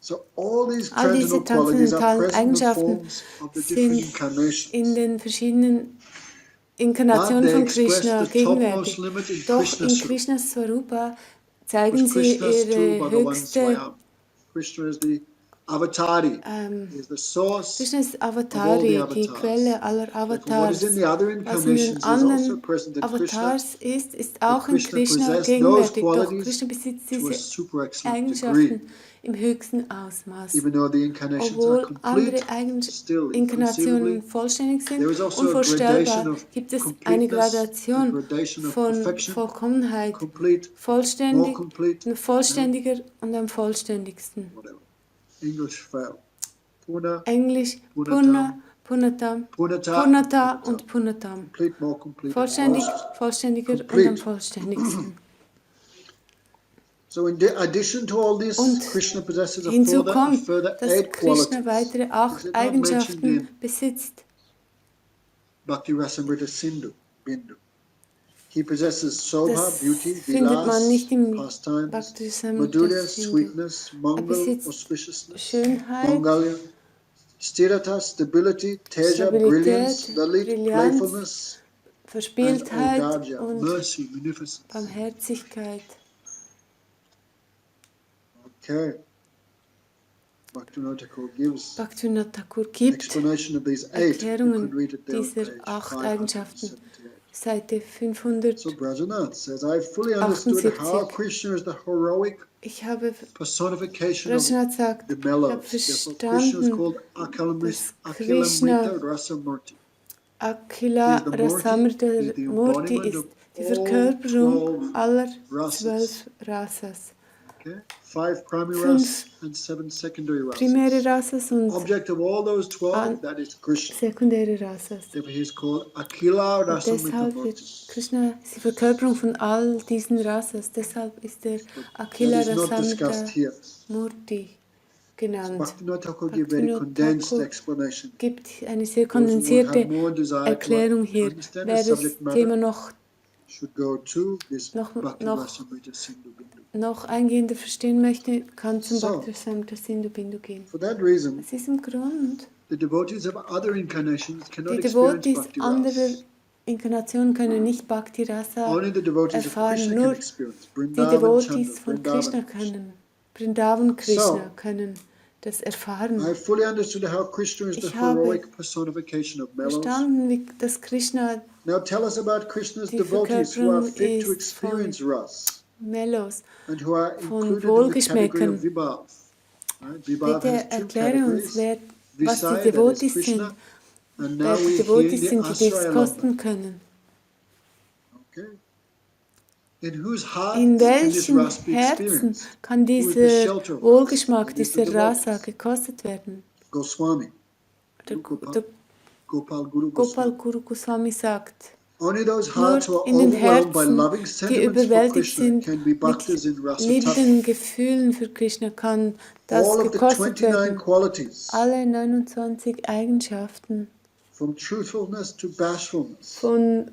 So all these All diese transcendental qualities are transzendentalen present in the Eigenschaften forms of the different sind incarnations. in den verschiedenen But Inkarnationen they von express Krishna the gegenwärtig. topmost limit in Doch Krishna's in Swarup. Krishnas Swarupa zeigen Because sie Krishna's two ihre Bhagavan höchste Swayam. Krishna is the avatari. He is the source Krishna ist of all the Avatari, die avatars. Quelle aller Therefore, what is in Avatars. the other Was in den incarnations is also anderen present in Krishna. Avatars ist, ist But auch in Krishna Krishna possessed those gegenwärtig. Doch qualities Krishna besitzt to a diese super excellent Eigenschaften degree. im höchsten Ausmaß. Even though the incarnations are Obwohl complete, andere still Inkarnationen inconceivably, vollständig sind, there is also a unvorstellbar, gradation of gibt es eine completeness, a Gradation gradation of von perfection, Vollkommenheit, complete, more vollständig, complete, ein vollständiger und am vollständigsten. whatever. English fail. Puna, Englisch Punatam, Puna, Punatam, Punata, Purnata Punatam. und Punatam. Complete, more complete, Vollständig, most vollständiger und am complete. vollständigsten. So in addition to all this, Und Krishna possesses a hinzu further kommt, 8 dass Krishna qualities. weitere 8 These are not mentioned Eigenschaften in besitzt. Bhakti Rasamrita Sindhu, Bindu. He possesses Sobha, Das beauty, findet man nicht Vilas, im pastimes, Bhakti-Rasamrita Madhurya, Sindhu. sweetness, Mangal, besitzt auspiciousness, Schönheit, Mangalya, Sthirata, stability, Teja, Stabilität, brilliance, Lalit, Brillanz, playfulness, and Verspieltheit Audarya, und mercy, munificence. Barmherzigkeit. Okay. Bhaktivinoda Thakur gives Bhaktivinoda Thakur gibt explanation of these 8. You Erklärungen can read it there on dieser page 8 Eigenschaften. 578. Seite So Brajanath says, I fully understood 578. how Krishna is the heroic Ich habe, personification of Rajnath sagt, the ich habe mellows. Therefore, Krishna is verstanden, called dass Akilamrita Rasamurti. Akila He is the Murti, Rasamrita he is the Murti embodiment ist of die all Verkörperung 12 aller rasas. 12 Rasas. Okay? 5 primary 5 rasas and 7 secondary primäre rasas. Rasas und Object of all those 12, that is Krishna. sekundäre Rasas. Therefore, he is called Akila Und Rasamrita deshalb wird Murti. Krishna ist die Verkörperung von all diesen Rasas. Deshalb ist er That Akila is not discussed Rasamrita here. Murti genannt. Bhaktivinoda Thakur gives very Bhaktivinoda condensed Thakur explanation. gibt eine sehr Those who have kondensierte more desire Erklärung to hier. understand Wer the das subject Thema matter should go to this noch Bhakti Rasamrita Sindhu Bindu. noch eingehender verstehen möchte, kann zum So. Bhakti Rasamrita Sindhu Bindu gehen. For that reason, Aus diesem Grund, the devotees of other incarnations cannot die experience Devotees Bhakti anderer Rasa. Inkarnationen können nicht Bhakti Rasa Only the devotees of erfahren, Krishna nur can experience die Vrindavan Devotees Chandra, von Krishna Vrindavan. können. Vrindavan Krishna können das Erfahren. I fully understood how Krishna is the Ich habe heroic personification of Melos. verstanden, wie dass Krishna Now tell us about Krishna's die devotees who are Verkörperung fit to ist von experience Ras Melos, and who are von included in the category of Wohlgeschmäckern. Vibhav. Right? Vibhav Bitte has two erkläre uns, categories. was die Visai, that is Devotis sind, Krishna, and wer now die we're hearing Devotis the sind, die das Asraya kosten Lambda. können. Okay. In whose heart In can this welchen Ras be Herzen experienced? kann Who is the dieser shelter of Ras? Wohlgeschmack, It is the dieser Rasa devotees. gekostet werden? Goswami. Der, Gopal, der Gopal Guru Gopal Goswami. Guru Goswami sagt, Only those nur hearts who are in den overwhelmed by Herzen, loving die sentiments for überwältigt Krishna sind can be mit bhaktas in Rasa Tattva. liebenden Gefühlen für Krishna, kann das All of the gekostet 29 werden. qualities, Alle 29 Eigenschaften, from truthfulness to bashfulness, von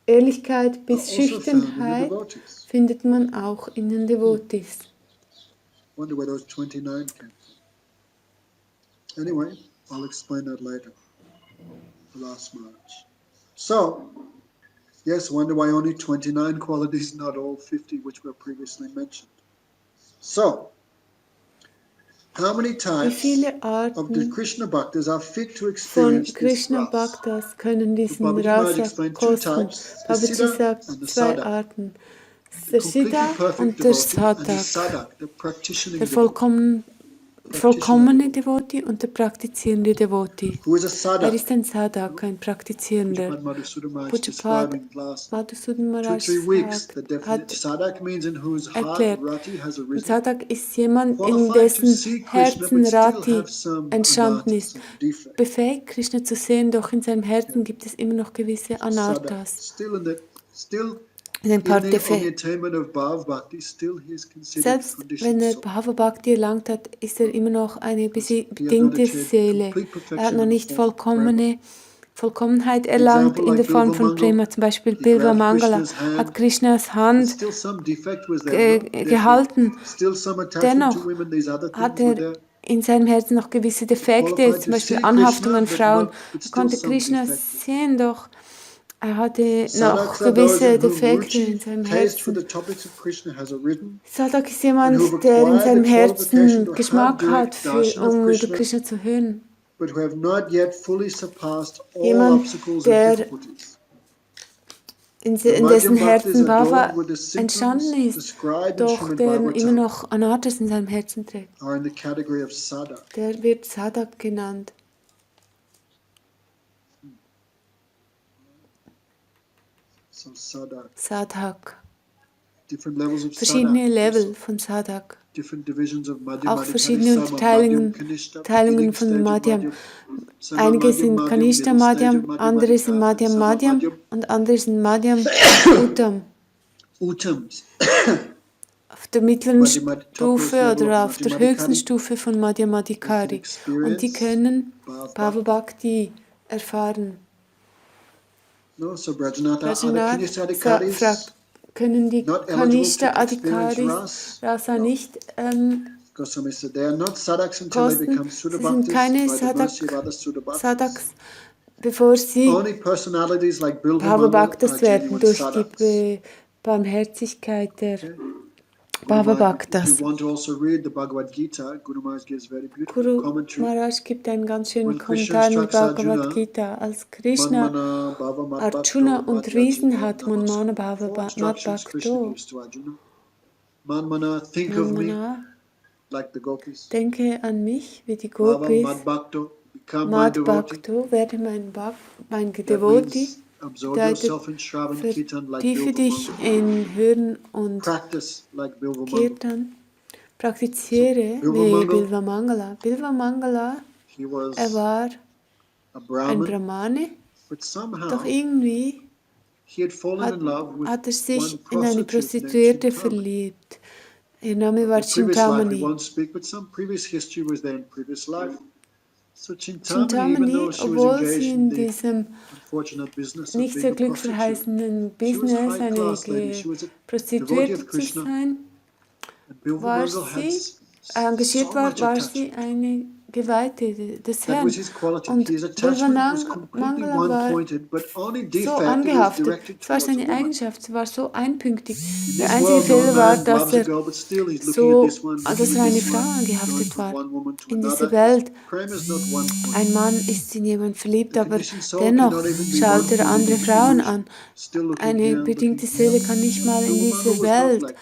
Ehrlichkeit are bis also found in the Schüchternheit, devotees. findet man auch in den Devotis. Wonder where those 29 came from. Anyway, I'll explain that later. The last Maharaj. So, yes, wonder why only 29 qualities, not all 50 which were previously mentioned. So, how many Wie types viele of the Arten Krishna Bhaktas are fit to von experience this Krishna Ras? Bhaktas können diesen Babaji Maharaj Rasa explained two kosten? types, the Babaji Siddha sagt and the 2 Sadhak. Arten, The der completely Siddha perfect und der devotee and the Sadhak, Sadhak, the practicing der devotee. vollkommene Devoti und der praktizierende Devoti. Who is a Er Sadhak? ist ein Sadhak, ein Praktizierender. Pujapad Madhusudana Maharaj Pujapad describing last Madhusudan 2-3 Maharaj weeks the definition. hat Sadhak means in whose heart erklärt, Rati has ein arisen, Sadhak ist jemand, in qualified to dessen see Krishna Herzen but still Rati have some entstanden anatta, ist. some defect. Befähigt, Krishna zu sehen, doch in seinem Herzen gibt es immer noch gewisse So Sadhak, Anarthas, still ein in paar the Defekte. attainment of Bhav Bhakti, still he is considered Selbst wenn conditioned er soul. Bhava Bhakti erlangt hat, ist er immer noch eine He has not bedingte achieved Seele. complete Er hat perfection noch in the nicht form of prema. Vollkommenheit erlangt Example in der like Form Bilva von Mangal, Prema. Zum Beispiel he Bilva grabbed Mangala Krishna's hat hand, Krishnas but Hand still some defect was there, no? gehalten. Still some attachment Dennoch to women, these other hat things were er there. in seinem Herzen noch gewisse Defekte, Qualified zum to Beispiel see Anhaftung Krishna, an Frauen. but Er still konnte some Krishna defect. sehen, doch er hatte noch Sadhaks are those in gewisse whom Defekte in ruchi, seinem taste for Herzen. the topics of Krishna has arisen, Sadhak ist and jemand, who have der in acquired seinem the qualification Herzen to have Geschmack hat, direct darshan of über Krishna, Krishna zu hören. but who have not yet fully surpassed all Jemand, obstacles and der difficulties. in The dessen Madhyam Bhakta is Herzen adorned Bhava with the entstanden symptoms ist, described in doch Srimad der immer Bhagavatam, noch Anarthas in seinem Herzen trägt. are in the category of Sadhak. Der wird Sadhak genannt. So Sadhak. Sadhak. Different levels of Verschiedene Sadhak. Level von Sadhak. Different divisions of Madhyam, Auch Madhyam, verschiedene Sama, Unterteilungen Madhyam, Kanishta, Teilungen beginning von stage of Madhyam. Madhyam, Sama, Einige Madhyam, sind Madhyam, Kanishta middle stage of Madhyam, Madhyam, andere sind Madhyam, Madhyam Sama, Madhyam Madhyam, und andere sind Madhyam Uttam. Uttams. Auf der mittleren Madhyam, topmost Stufe level oder of auf der Madhyam höchsten Adhikari. Stufe von Madhyam They can Adhikari. Und die experience können Bhav Bhava Bhakti. Bhakti erfahren. No, so Brajanatha, other Rajanath Kanishta Adhikaris, fragt, können die not eligible Kanishta to experience Adhikaris Ras? Rasa No. nicht Goswami said they are not sadhaks until they kosten? become Sie sind Sudabhaktis keine by the mercy of other Sudabhaktis. Sadhaks, bevor sie Only personalities like Bilva Bhava Mangal are Bhaktas werden genuine durch sadhaks. die Barmherzigkeit der Okay. Bhava If Bhaktas. you want to also read the Bhagavad Gita, Guru Maharaj gives very beautiful Guru commentary. Maharaj gibt einen ganz schönen When Krishna Kommentar in instructs Bhagavad Arjuna, Gita. Als Krishna Manmana Bhava Mad Arjuna Bhakto unterwiesen Madhyajita hat, Namastu. Manmana Bhava Four Mad instructions Krishna Bhakto, gives to Arjuna. Manmana, think of me Manmana, like the gopis. denke an mich, wie die Bhava Gopis. Mad Bhakto, become my Mad devotee. Bhakto, werde mein That Devoti. means absorb Bedeutet, yourself in Shravan Kirtan like vertiefe Bilva dich Mangal. in Hören und Practice like Bilva Mangal. Kirtan. Praktiziere So, Bilva wie Mangal, Bilva Mangala. Bilva Mangala, he was er war a ein Brahmin, Brahmane, but doch somehow irgendwie he had fallen in love with hat er sich one in eine prostitute named Prostituierte Chintamani. verliebt. Ihr Name war In previous life we Chintamani. won't speak, but some previous history was there in previous life. So Chintamani, even Chintamani, though she was obwohl sie engaged in in the diesem unfortunate business of nicht being sehr a prostitute, glückverheißenden she was a Business, eine high-class lady. She was a devotee Prostituierte of zu Krishna. sein, And Bilva war Mangal had sie, so engagiert much war attachment. sie eine Geweihte des That Herrn. was his quality. Und His attachment was completely Mangala war one-pointed, but only so defect it was angehaftet. directed Es war towards a seine woman. Eigenschaft, sie war so einpünktig. In Der this einzige world, no Fehler war, man dass loves a er girl, but still he's looking at this one, dass looking er at eine this Frau one, going angehaftet from war. one woman to In diese another. Welt. Prem is not one point. Ein Mann ist in jemanden verliebt, The aber conditioned soul dennoch cannot even be schaut one er point andere in this Frauen illusion. an. Still looking Eine here, bedingte looking here. Seele kann nicht mal in Bilbo dieser Mangala was not Welt like that.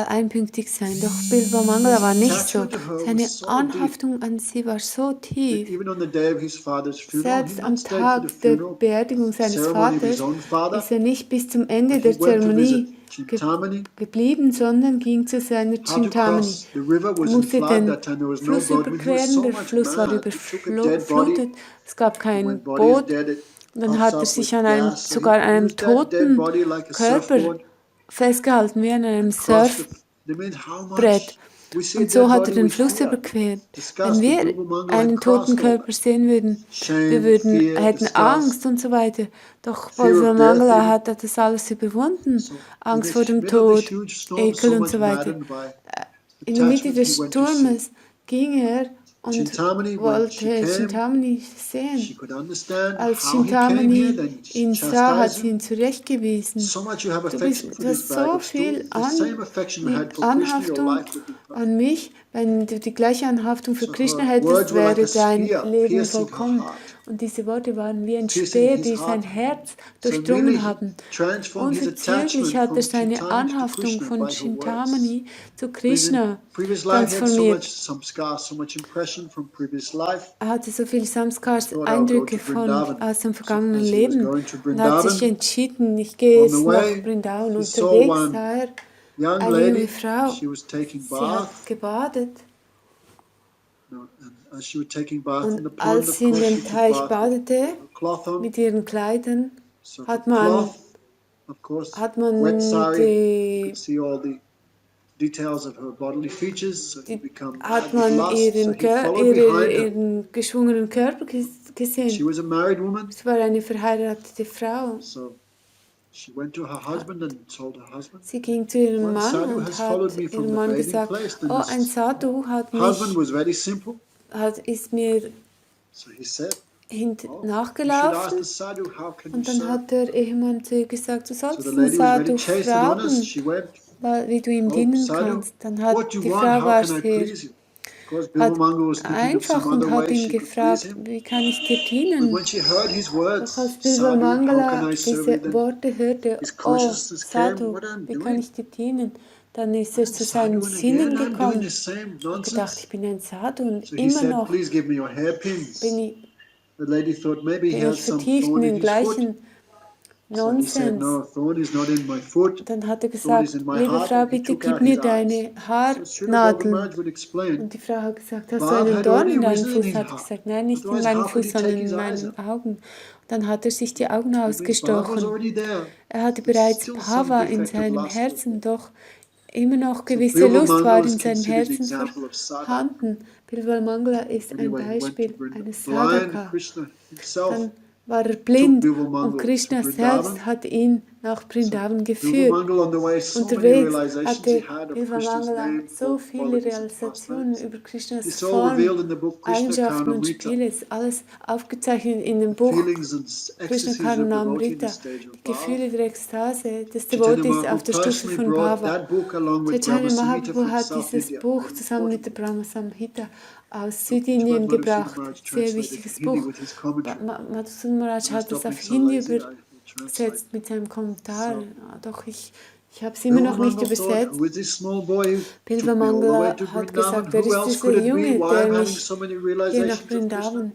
einpünktig sein. Doch Bilbo Mangala His war nicht so. attachment to her Seine was so deep Anhaftung an sie war so that tief. even on the day of his father's funeral, he Selbst not am stayed for the Tag der funeral Beerdigung seines ceremony of his Vaters own father, ist er nicht bis zum Ende but he der went to visit Zeremonie Chintamani. geblieben, sondern ging zu seiner How to Chintamani. cross the river Er was in musste flood. den That time there was no Fluss boat. When he was überqueren, so der much Fluss war mad, he took a dead body. überflutet, es gab And kein when body is Boot. dead, it Und dann puffs hat er up sich with an einem, gas. So sogar an he einem used that dead toten body like a Körper surfboard festgehalten, wie an einem and crossed the. Surfbrett. They mean how much we see a Und so dead hat er body den with Fluss fear. überquert. Wenn Disgust. The wir Bilbo Mangala had einen toten crossed all Körper that. sehen würden, wir Shame, fear, hätten disgust, Angst und so weiter. Doch fear Bilbo of death. Mangala Even hat das alles überwunden. so, in Angst the vor dem middle of the Tod, huge storm, Ekel so und much so weiter. maddened by In der Mitte attachment, des he went to see Sturmes ging er und Chintamani. When she wollte came, Chintamani she sehen. could understand Als how he came here. Chintamani Then she ihn sah, hat chastised sie him. ihn zurechtgewiesen. So much you have Du affection for this hast bag so of stool. viel The same affection you had for Krishna, your Anhaftung life would be perfect. an mich. Wenn du die gleiche Anhaftung für So Krishna her hättest, words were like wäre a dein spear Leben piercing her vollkommen. heart, Und diese Worte waren wie ein piercing Speer, his die sein heart. Herz So really, durchdrungen he haben. transformed his Unverzüglich attachment hat er from seine Chintamani to Anhaftung Krishna von by her words. Chintamani zu Because in Krishna previous life, he had so transformiert. much samskar, so much impression from previous life. Er hatte so viele Samskars, Thought I'll go Eindrücke to Vrindavan. aus dem So vergangenen as he was Leben going to und hat sich Vrindavan, entschieden, ich gehe on the jetzt nach way, Vrindavan. he saw Unterwegs one sah er young eine junge lady. Frau. She was taking Sie hat bath. gebadet. No, and as she was taking bath in the Und pond, als of sie in course, she dem took Teich bath with badete, a cloth on. mit ihren Kleidern, So hat the man, cloth, of course, wet sari. You could see all the details of her bodily features. So he became mad with lust. So he followed behind her. ihren geschwungenen Körper She gesehen. was a married woman. Es war eine verheiratete Frau. So she went to her husband and told her husband, Sie ging zu ihrem "One Mann sadhu und has hat followed me from ihrem the Mann bathing gesagt, place." Then oh, ein this Sadhu husband was very simple. ist mir So he said, "Oh, you should ask the nachgelaufen. sadhu, how can you Und dann serve?" hat der Ehemann zu ihr gesagt, du So sollst the den lady was very Sadhu chaste and honest. fragen, She went, wie du ihm "Oh, dienen sadhu, kannst. Dann hat what do you die want? Frau How war can I sehr please you?" Of course, Bilbo Mangala was thinking of einfach some und other hat way ihn she could please gefragt, him. wie kann ich dir But dienen? when she heard his words, Doch als Bilbo "Sadhu, how can Mangala I serve you?" diese then Worte hörte, his oh consciousness came, Sadhu, "What I'm wie kann doing? ich dir dienen? Dann ist er I'm zu Sadhu seinen and Sinnen again I'm doing gekommen the same und gedacht, nonsense." ich bin ein Sadhu und So he immer said, noch "Please give me your bin hairpins." ich, The lady thought maybe he bin has ich some vertieft in thorn in den his foot. gleichen So he said, Nonsens. "No, a thorn is not in my foot. Dann hat er Thorn is gesagt, in my liebe heart." Frau, And he bitte took gib out mir his eyes. deine So Srila Haarnadeln. Maharaj would explain, Und die Frau hat gesagt, hast du Bhav einen had Dorn already in deinem risen in Fuß? his Hat er heart. gesagt, nein, nicht in Otherwise, meinem how could he Fuß, sondern take in his eyes meinen out? Augen. Und dann hat er sich die Augen That means Bhav was ausgestochen. already there. Er hatte There's bereits still some Bhava in defect of seinem lust. Herzen, doch immer noch So gewisse Bilbo Lust Mangala war is in seinem considered the Herzen example of sadhaka. vorhanden. Bilbo Mangala ist ein Anyway, he went to Beispiel Vrindavan. eines Blind Sadhaka. Krishna himself Dann war er took blind Bilbo und Mangala to Krishna Vrindavan. selbst hat ihn nach So Vrindavan Bilbo geführt. Mangala on the way, so many Unterwegs realizations he hatte had of Bilbo Krishna's Mangala name, so form, viele qualities and Realisationen pastimes. über Krishnas It's all Form, revealed in the book Krishna Eigenschaften und Karnamrita, Spiele, ist alles aufgezeichnet in dem Buch feelings and Krishna ecstasies of devotee in the Karnamrita, stage die of Bhav. Gefühle der Ekstase des Chaitanya Devotees auf Mahaprabhu der Stufe personally von brought Bhava. that book along with Chaitanya Brahma-Samhita Mahaprabhu from hat South dieses India. Buch Very zusammen mit important der book. Brahma-Samhita aus So Südindien Madhusudana gebracht. Maharaj Sehr translated wichtiges Hindi Buch. with his commentary. Madhusudana Maharaj I hat es stopped auf being so Hindi lazy, I will translate. übersetzt mit seinem Kommentar. So Doch ich habe es immer Bilbo noch nicht Mangala thought, übersetzt. who is this small boy who Bilbo took me all the way Mangala to hat Vrindavan? gesagt, wer Who ist else could dieser it be? Junge, Why der I'm having mich so many hier nach realizations of Krishna? Vrindavan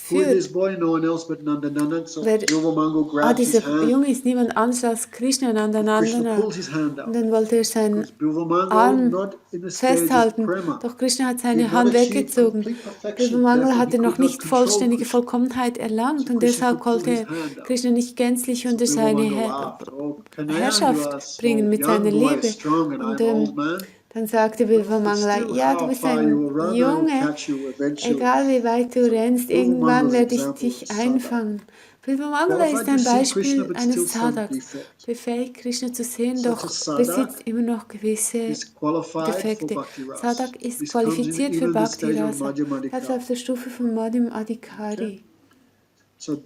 Who is this führt? boy? No one else but Nandanandan. So Wer, Bilbo Mangala grabs his dieser hand. Junge ist niemand anderes als Krishna Krishna Nandanandana. pulls his hand Und out. dann wollte er seinen Because Bilbo Mangala Arm not in a stage of festhalten, prema. doch Krishna hat He had seine not Hand achieved weggezogen. complete Bilbo perfection. Mangala Therefore, he hatte noch could not nicht control vollständige Krishna. Vollkommenheit erlangt So und Krishna deshalb could pull his konnte hand out. Krishna nicht gänzlich So unter Bilbo seine Mangala laughed. Oh, Kanaya, you are Herrschaft a bringen small mit seiner young boy, Liebe. strong, and Und I'm an old man. Dann sagte Bilvamangala, ja, du bist ein Junge, egal wie weit du rennst, irgendwann werde ich dich einfangen. Bilvamangala ist ein Beispiel eines Sadhaks, befähigt Krishna zu sehen, doch besitzt immer noch gewisse Defekte. Sadhak ist qualifiziert für Bhakti Rasa, also auf der Stufe von Madhyam Adhikari. Und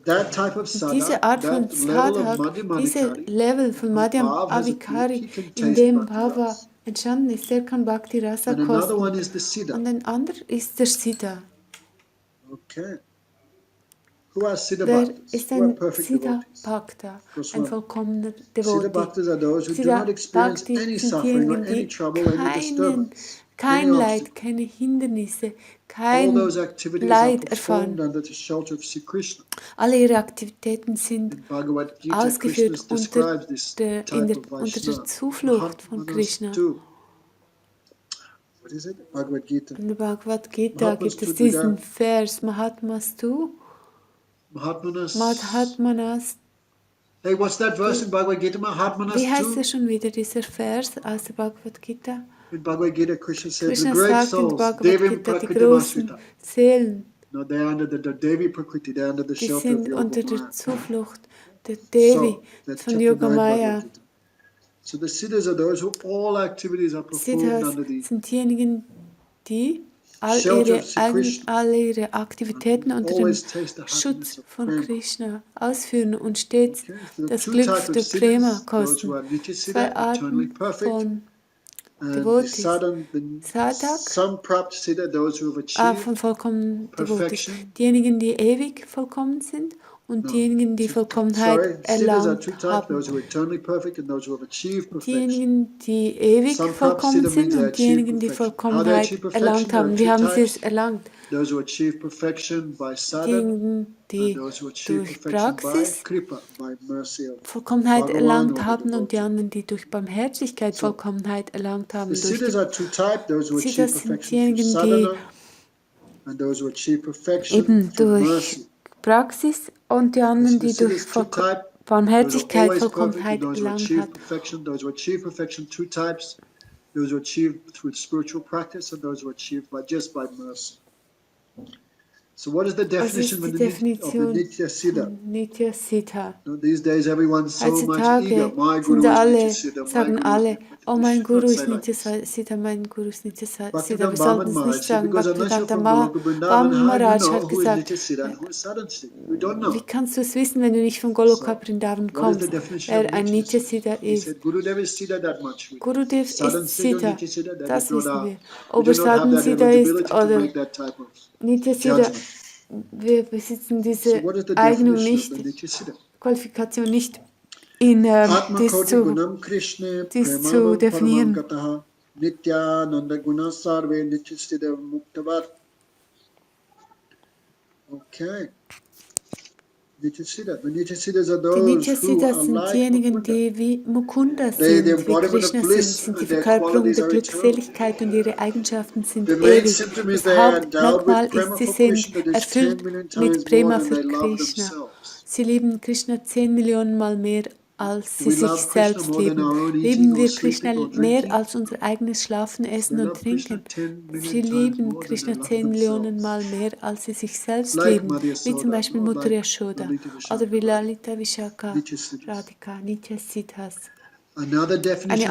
diese Art von Sadhak, diese Level von Madhyam Adhikari, in dem Bhava entstanden ist, der kann Bhakti Rasa kosten. Und ein anderer ist der Siddha. Wer ist ein Siddha Bhakta, ein vollkommener Devotee? Siddha Bhakti sind diejenigen, die kein Leid, keine Hindernisse, kein Leid erfahren. Alle ihre Aktivitäten sind ausgeführt unter der Zuflucht von Krishna. In der Bhagavad Gita gibt es diesen Vers, Mahatmastu, Mahatmanas. Hey, what's that verse in Bhagavad Gita? Mahatmanas. Wie heißt er schon wieder, dieser Vers aus der Bhagavad Gita? In Bhagavad Gita, Krishna says, Krishna the great sagt in souls, Bhagavad Devi Gita, die Prakriti großen Masrita. Seelen, No, they are under the Devi Prakriti, they are under the die shelter of sind Yoga unter der Maya. Zuflucht der Devi that's von chapter Yoga 9 Maya. Bhagavad Gita. So the siddhas are those who all activities are performed Siddhas under the sind diejenigen, die shelter of Sri Krishna. alle ihre Aktivitäten unter dem Schutz von Krishna ausführen und stets das Glück der Prema kosten. Zwei Arten von Devotees. Sadhak, von vollkommenen Devotees. Diejenigen, die ewig vollkommen sind und diejenigen, die Vollkommenheit erlangt haben. Diejenigen, die ewig vollkommen sind und diejenigen, die Vollkommenheit erlangt haben. Wie haben sie es erlangt? Diejenigen, die durch Praxis Vollkommenheit erlangt haben und die anderen, die durch Barmherzigkeit Vollkommenheit erlangt haben. Siddhas sind diejenigen, die eben durch Praxis und die anderen, die durch Barmherzigkeit Vollkommenheit erlangt haben. Those who achieve perfection, two types. Those who achieve through spiritual practice and those who achieve just by mercy. So what is the definition of the Nitya Siddha? Nitya Siddha. These days everyone's so much eager. My Sind Guru alle, is Nitya Siddha. sagen alle, oh mein Guru ist Nitya Siddha, mein Guru ist Nitya Siddha. Wir sollten es nicht sagen. Bhaktivinoda Maharaja hat gesagt, wie kannst du es wissen, wenn du nicht von Goloka Vrindavan kommst, wer ein Nitya Siddha ist? Gurudev ist Siddha, das wissen wir. Ob er Sadhan Siddha ist oder Nitya Siddha, wir besitzen diese Eignung nicht, Qualifikation nicht, in dies zu definieren. Okay. Die Nitya Siddhas sind diejenigen, die wie Mukunda sind, wie Krishna sind die Verkörperung der Glückseligkeit und ihre Eigenschaften sind ewig. Das Hauptmerkmal ist, sie sind erfüllt mit Prema für Krishna. Sie lieben Krishna 10 Millionen Mal mehr, als sie sich selbst lieben. Lieben wir Krishna mehr als unser eigenes Schlafen, Essen und Trinken. Sie lieben Krishna 10 Millionen Mal mehr, als sie sich selbst lieben, wie zum Beispiel Mutter Yashoda oder wie Lalita Vishaka, Radhika, Nitya Siddhas. Eine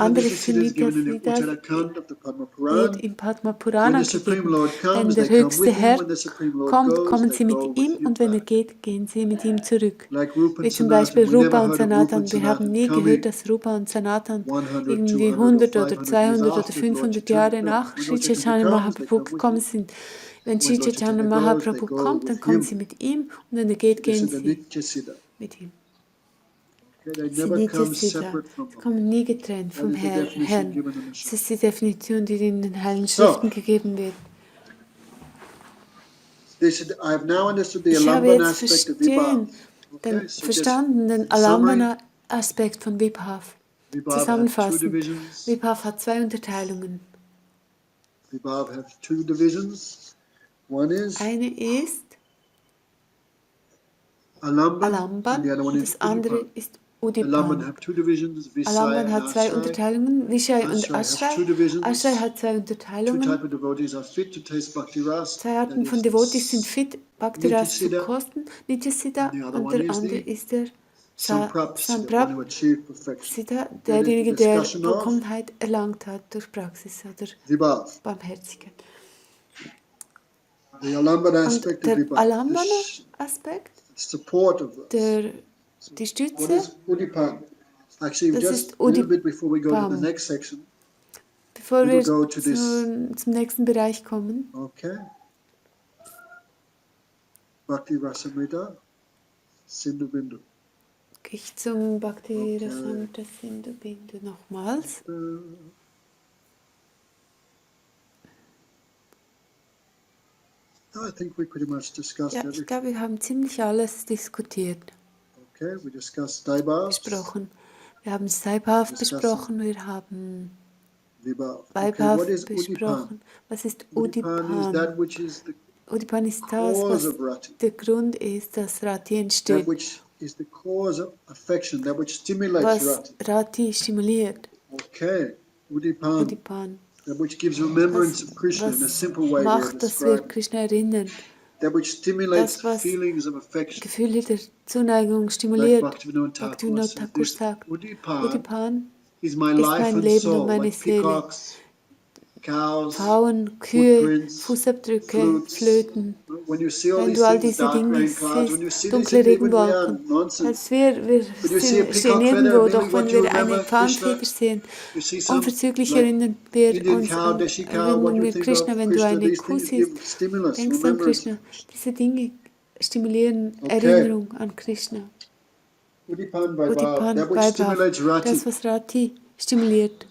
andere für Nitya Siddhas wird im Padma Purana gegeben. Wenn der höchste Herr kommt, kommen sie mit ihm und wenn er geht, gehen sie mit ihm zurück. Wie zum Beispiel Rupa und Sanatan. Wir haben nie gehört, dass Rupa und Sanatan irgendwie 100 oder 200 oder 500 Jahre nach Sri Chaitanya Mahaprabhu gekommen sind. Wenn Sri Chaitanya Mahaprabhu kommt, dann kommen sie mit ihm und wenn er geht, gehen sie mit ihm. Sie kommen nie getrennt vom Herrn. Das ist die Definition, die in den Heiligen Schriften gegeben wird. Ich habe jetzt verstanden den Alambana-Aspekt von Vibhav. Zusammenfassend, Vibhav hat zwei Unterteilungen. Eine ist Alamban und das andere ist Alamban have two divisions, Visaya Alamban and hat zwei Ashray. Unterteilungen, Vishaya und Ashray has two Ashray. divisions. Ashray hat zwei Two Unterteilungen. types of devotees are fit to taste bhakti ras. Zwei Arten von Devotees sind fit, Bhakti-Ras zu Nitya-siddha. kosten, Nitya-siddha, And the other und one der is andere the ist der Samprapsiddha, one who achieved perfection. Siddha, Then in derjenige, der discussion of Vollkommenheit erlangt hat durch Praxis oder Vibhav. Barmherzigkeit. The Alamban Und aspect of der Vibhav, Alambana-Aspekt, support of this. die What Stütze, is Udipam? Actually, das just ist a little bit before we go to the Udipam. next section, Bevor we wir will go to this. zum nächsten Bereich kommen, Okay. Bhakti Rasamrita, Sindhu Bindu. gehe ich zum Bhakti Rasamrita Sindhu Bindu nochmals. I think we pretty much discussed Ja, ich everything. glaube, wir haben ziemlich alles diskutiert, Okay, we discussed Daibhavs, besprochen. Wir haben Saibhav besprochen, wir haben Vibhav. Okay, Vaibhav what is Udipan? besprochen. Was ist Udipan is Udipan? that which is the Udipan ist das, cause was of Rati. der Grund ist, dass Rati That entsteht, which is the cause of affection, that which stimulates was Rati. Rati stimuliert. Okay, Udipan, Udipan. that which gives remembrance of Krishna in a simple way we are Macht, dass wir describing. Krishna erinnern. That which stimulates Das, was feelings of affection. Gefühle der Zuneigung Like stimuliert. Bhaktivinoda Thakura Bhaktivinoda says, Thakur this sagt, Udipan Udipan is my ist life mein and Leben und soul, meine like Seele. peacocks, cows, Pfauen, Kühe, footprints, Fußabdrücke, flutes. Flöten. When you see all Wenn these du all things, diese dark Dinge rain clouds, when you siehst, see these dunkle things, even we are Regenwolken, nonsense. als wir But you see a stehen peacock feather, nirgendwo, meaning doch what wenn you wir eine remember, Krishna. Pfannenfeder sehen, You see some unverzüglich like erinnern wir Indian uns cow, an, Deshi cow, what erinnern you wir think Krishna, of wenn du Krishna, eine these Kuh things siehst, give stimulus, denkst an remembrance. Krishna. Diese Dinge stimulieren Okay. Erinnerung an Krishna. Udipan Vaibhav, Udipan, that which Vaibhav, stimulates Rati. das was Rati stimuliert.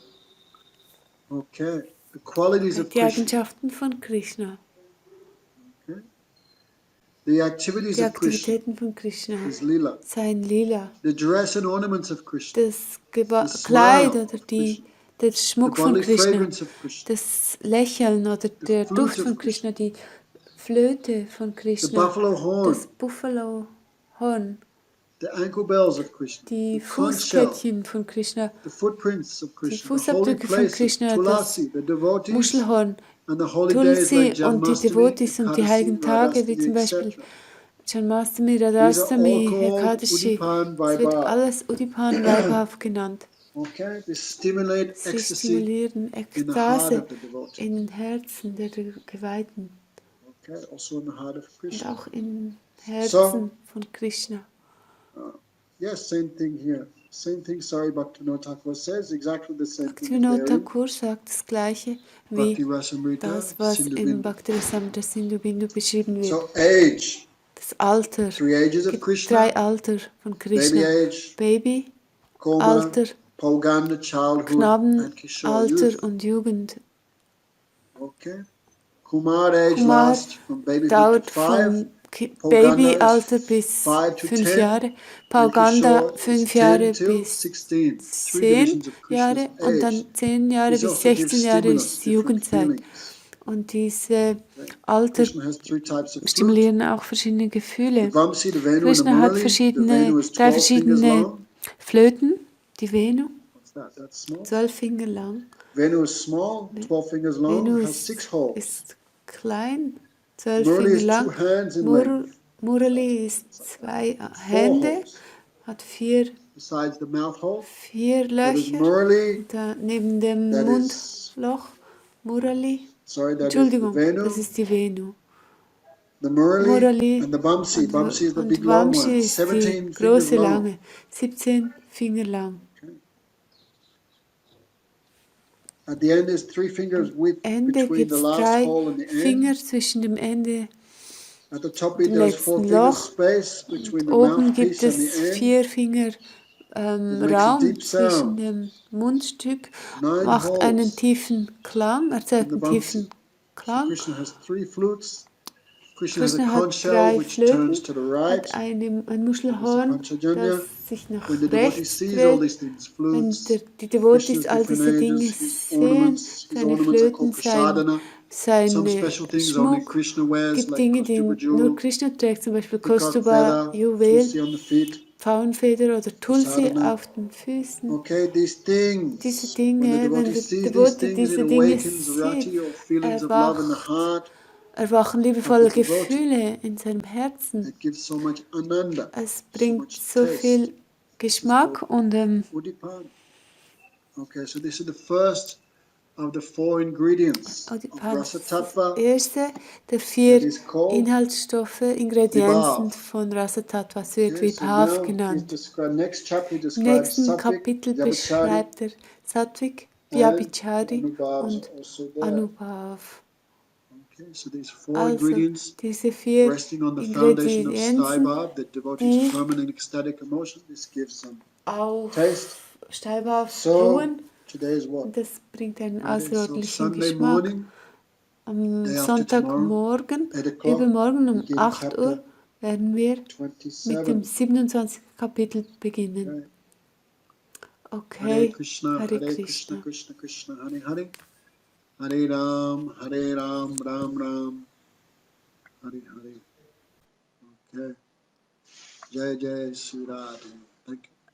Okay, the qualities of Die Krishna. Eigenschaften von Krishna, Okay. The activities die of Krishna Aktivitäten von Krishna, is Lila. sein Lila, The dress and ornaments of Krishna. das The Kleid smile oder of Krishna. der The Schmuck von bodily Krishna, fragrance of Krishna. das Lächeln oder der flute Duft of von Krishna, die Flöte von The Krishna, buffalo horn. das Buffalo-Horn, The ankle bells of Krishna. die The conch shell. Fußkettchen von Krishna, The footprints of die Krishna. The holy Fußabdrücke von places. Krishna, das Tulasi, the devotees. Muschelhorn, And the holy days like Tulsi und die Janmashtami, Devotis und die Ekadasi, heiligen Tage, wie Radhastami, zum Beispiel etc. Janmashtami, These are all Radhastami, called Ekadashi. Udipan Es wird Vaibhav. alles Udipan Vaibhav genannt. Okay, they stimulate Sie ecstasy stimulieren in the heart Ekstase of the devotee. in den Herzen der Geweihten Okay, also in the heart of und Krishna. auch im Herzen von Krishna. Yes, same thing here. Same thing, sorry, Bhaktivinoda Thakura says exactly the same thing. Bhaktivinoda Thakur sagt das Gleiche Bhakti wie Rasamrita, das, was Sindhu im Bindu. Bhakti Rasamrita Sindhu Bindu beschrieben wird. So age, Das Alter. 3 ages Es of gibt Krishna, 3 Alter von baby Krishna. age, Baby, Koma, Alter, Pauganda, childhood, and Kishore youth. Knabenalter und Jugend. Okay. Kumar age Kumar lasts from babyhood dauert to 5. von Pauganda Babyalter is bis 5 to 5 10. Jahre, And Pauganda Kishore is 5 10 Jahre till bis 16. 3 10 divisions of Krishna's Jahre und age. dann 10 Jahre These bis also give 16 Jahre stimulus, ist die different Jugendzeit. feelings. Und diese Alter Krishna has 3 types of flute. stimulieren auch verschiedene Gefühle. The Vamsi, the Venu, and the Krishna hat Murali. The Venu is 3 12 fingers verschiedene long. Flöten, die Venu, What's that? That's small. 12 Finger lang. Venu is small, 12 fingers long, Venu has 6 holes. ist klein, 12 Murali Finger is 2 lang. hands in length, Murali ist 2 4 Hände, holes. hat 4 Besides the mouth hole, that is Löcher. Murali, Und da neben dem that is, Mundloch, Murali. sorry, that is the Entschuldigung, Venu, das ist die Venu. the Murali, Murali and the Vamsi. Vamsi is the und big long Vamsi one, ist 17 die fingers große long. lange, 17 Finger lang. At the end is 3 fingers width Ende between gibt the es last 3 hole and the end. Finger zwischen dem Ende. At the top dem there's 4 letzten fingers Loch. space between the Oben gibt mouthpiece and es the end. 4 Finger It makes a Raum deep zwischen sound. dem Mundstück, 9 macht einen holes tiefen Klang, erzeugt in the einen tiefen Vamsi. So Klang. Krishna has 3 flutes. Krishna has a Krishna conch hat shell 3 which Flöten, turns to the right. hat ein That is the Muschelhorn, Panchajanya. das sich nach When the devotee rechts sees all dreht. these things, Wenn flutes, die Devotees Krishna's all different diese Dinge ages, his sehen, ornaments seine are Flöten, called prasadana. Some seine special things only Schmuck, Krishna wears, gibt like Dinge, die Kaustubha nur jewel, Krishna trägt, zum Beispiel peacock Kaustuba, feather, Juwel, tulsi on the feet. Pfauenfeder oder Tulsi sadhana. auf den Füßen. Okay, these things, Diese when the Dinge, wenn devotee der sees these Devote things, diese it Dinge awakens sieht, rati or feelings of love in the heart erwachen of the liebevolle devotee. Gefühle in seinem Herzen. It gives so much ananda, Es so bringt much so taste. viel This is Geschmack called und Udipan. Okay, so this is the first of the 4 ingredients of Adipan, Rasa das ist das Tattva erste der that 4 is called Inhaltsstoffe, Ingredienzen Vibhav. von Rasa Tattva. Es wird Okay, so Vibhav now genannt. next chapter he Im describes nächsten Sattvic, Kapitel Vyabhichari, beschreibt er Sattvic, and Vyabhichari Anubhavs und also there. Anubhav. Okay, so these 4 Also ingredients diese 4 resting on the foundation of Ingredienzen, Staibhav, the devotee's die permanent ecstatic emotion. This gives some taste. auf Steibhav So ruhen. today is what? Und das bringt einen Friday, so außerordentlichen Sunday Geschmack. morning, Am day after tomorrow, Sonntagmorgen, 8 o'clock, übermorgen um begin 8 Uhr, chapter werden wir mit dem 27. 27. Kapitel beginnen. Okay. Hare Okay, Krishna, Hare Hare Krishna, Krishna. Krishna Krishna, Hare Hare. Hare Ram, Ram Ram, Hare Hare. Okay. Jai Jai Shri Radha. Thank you.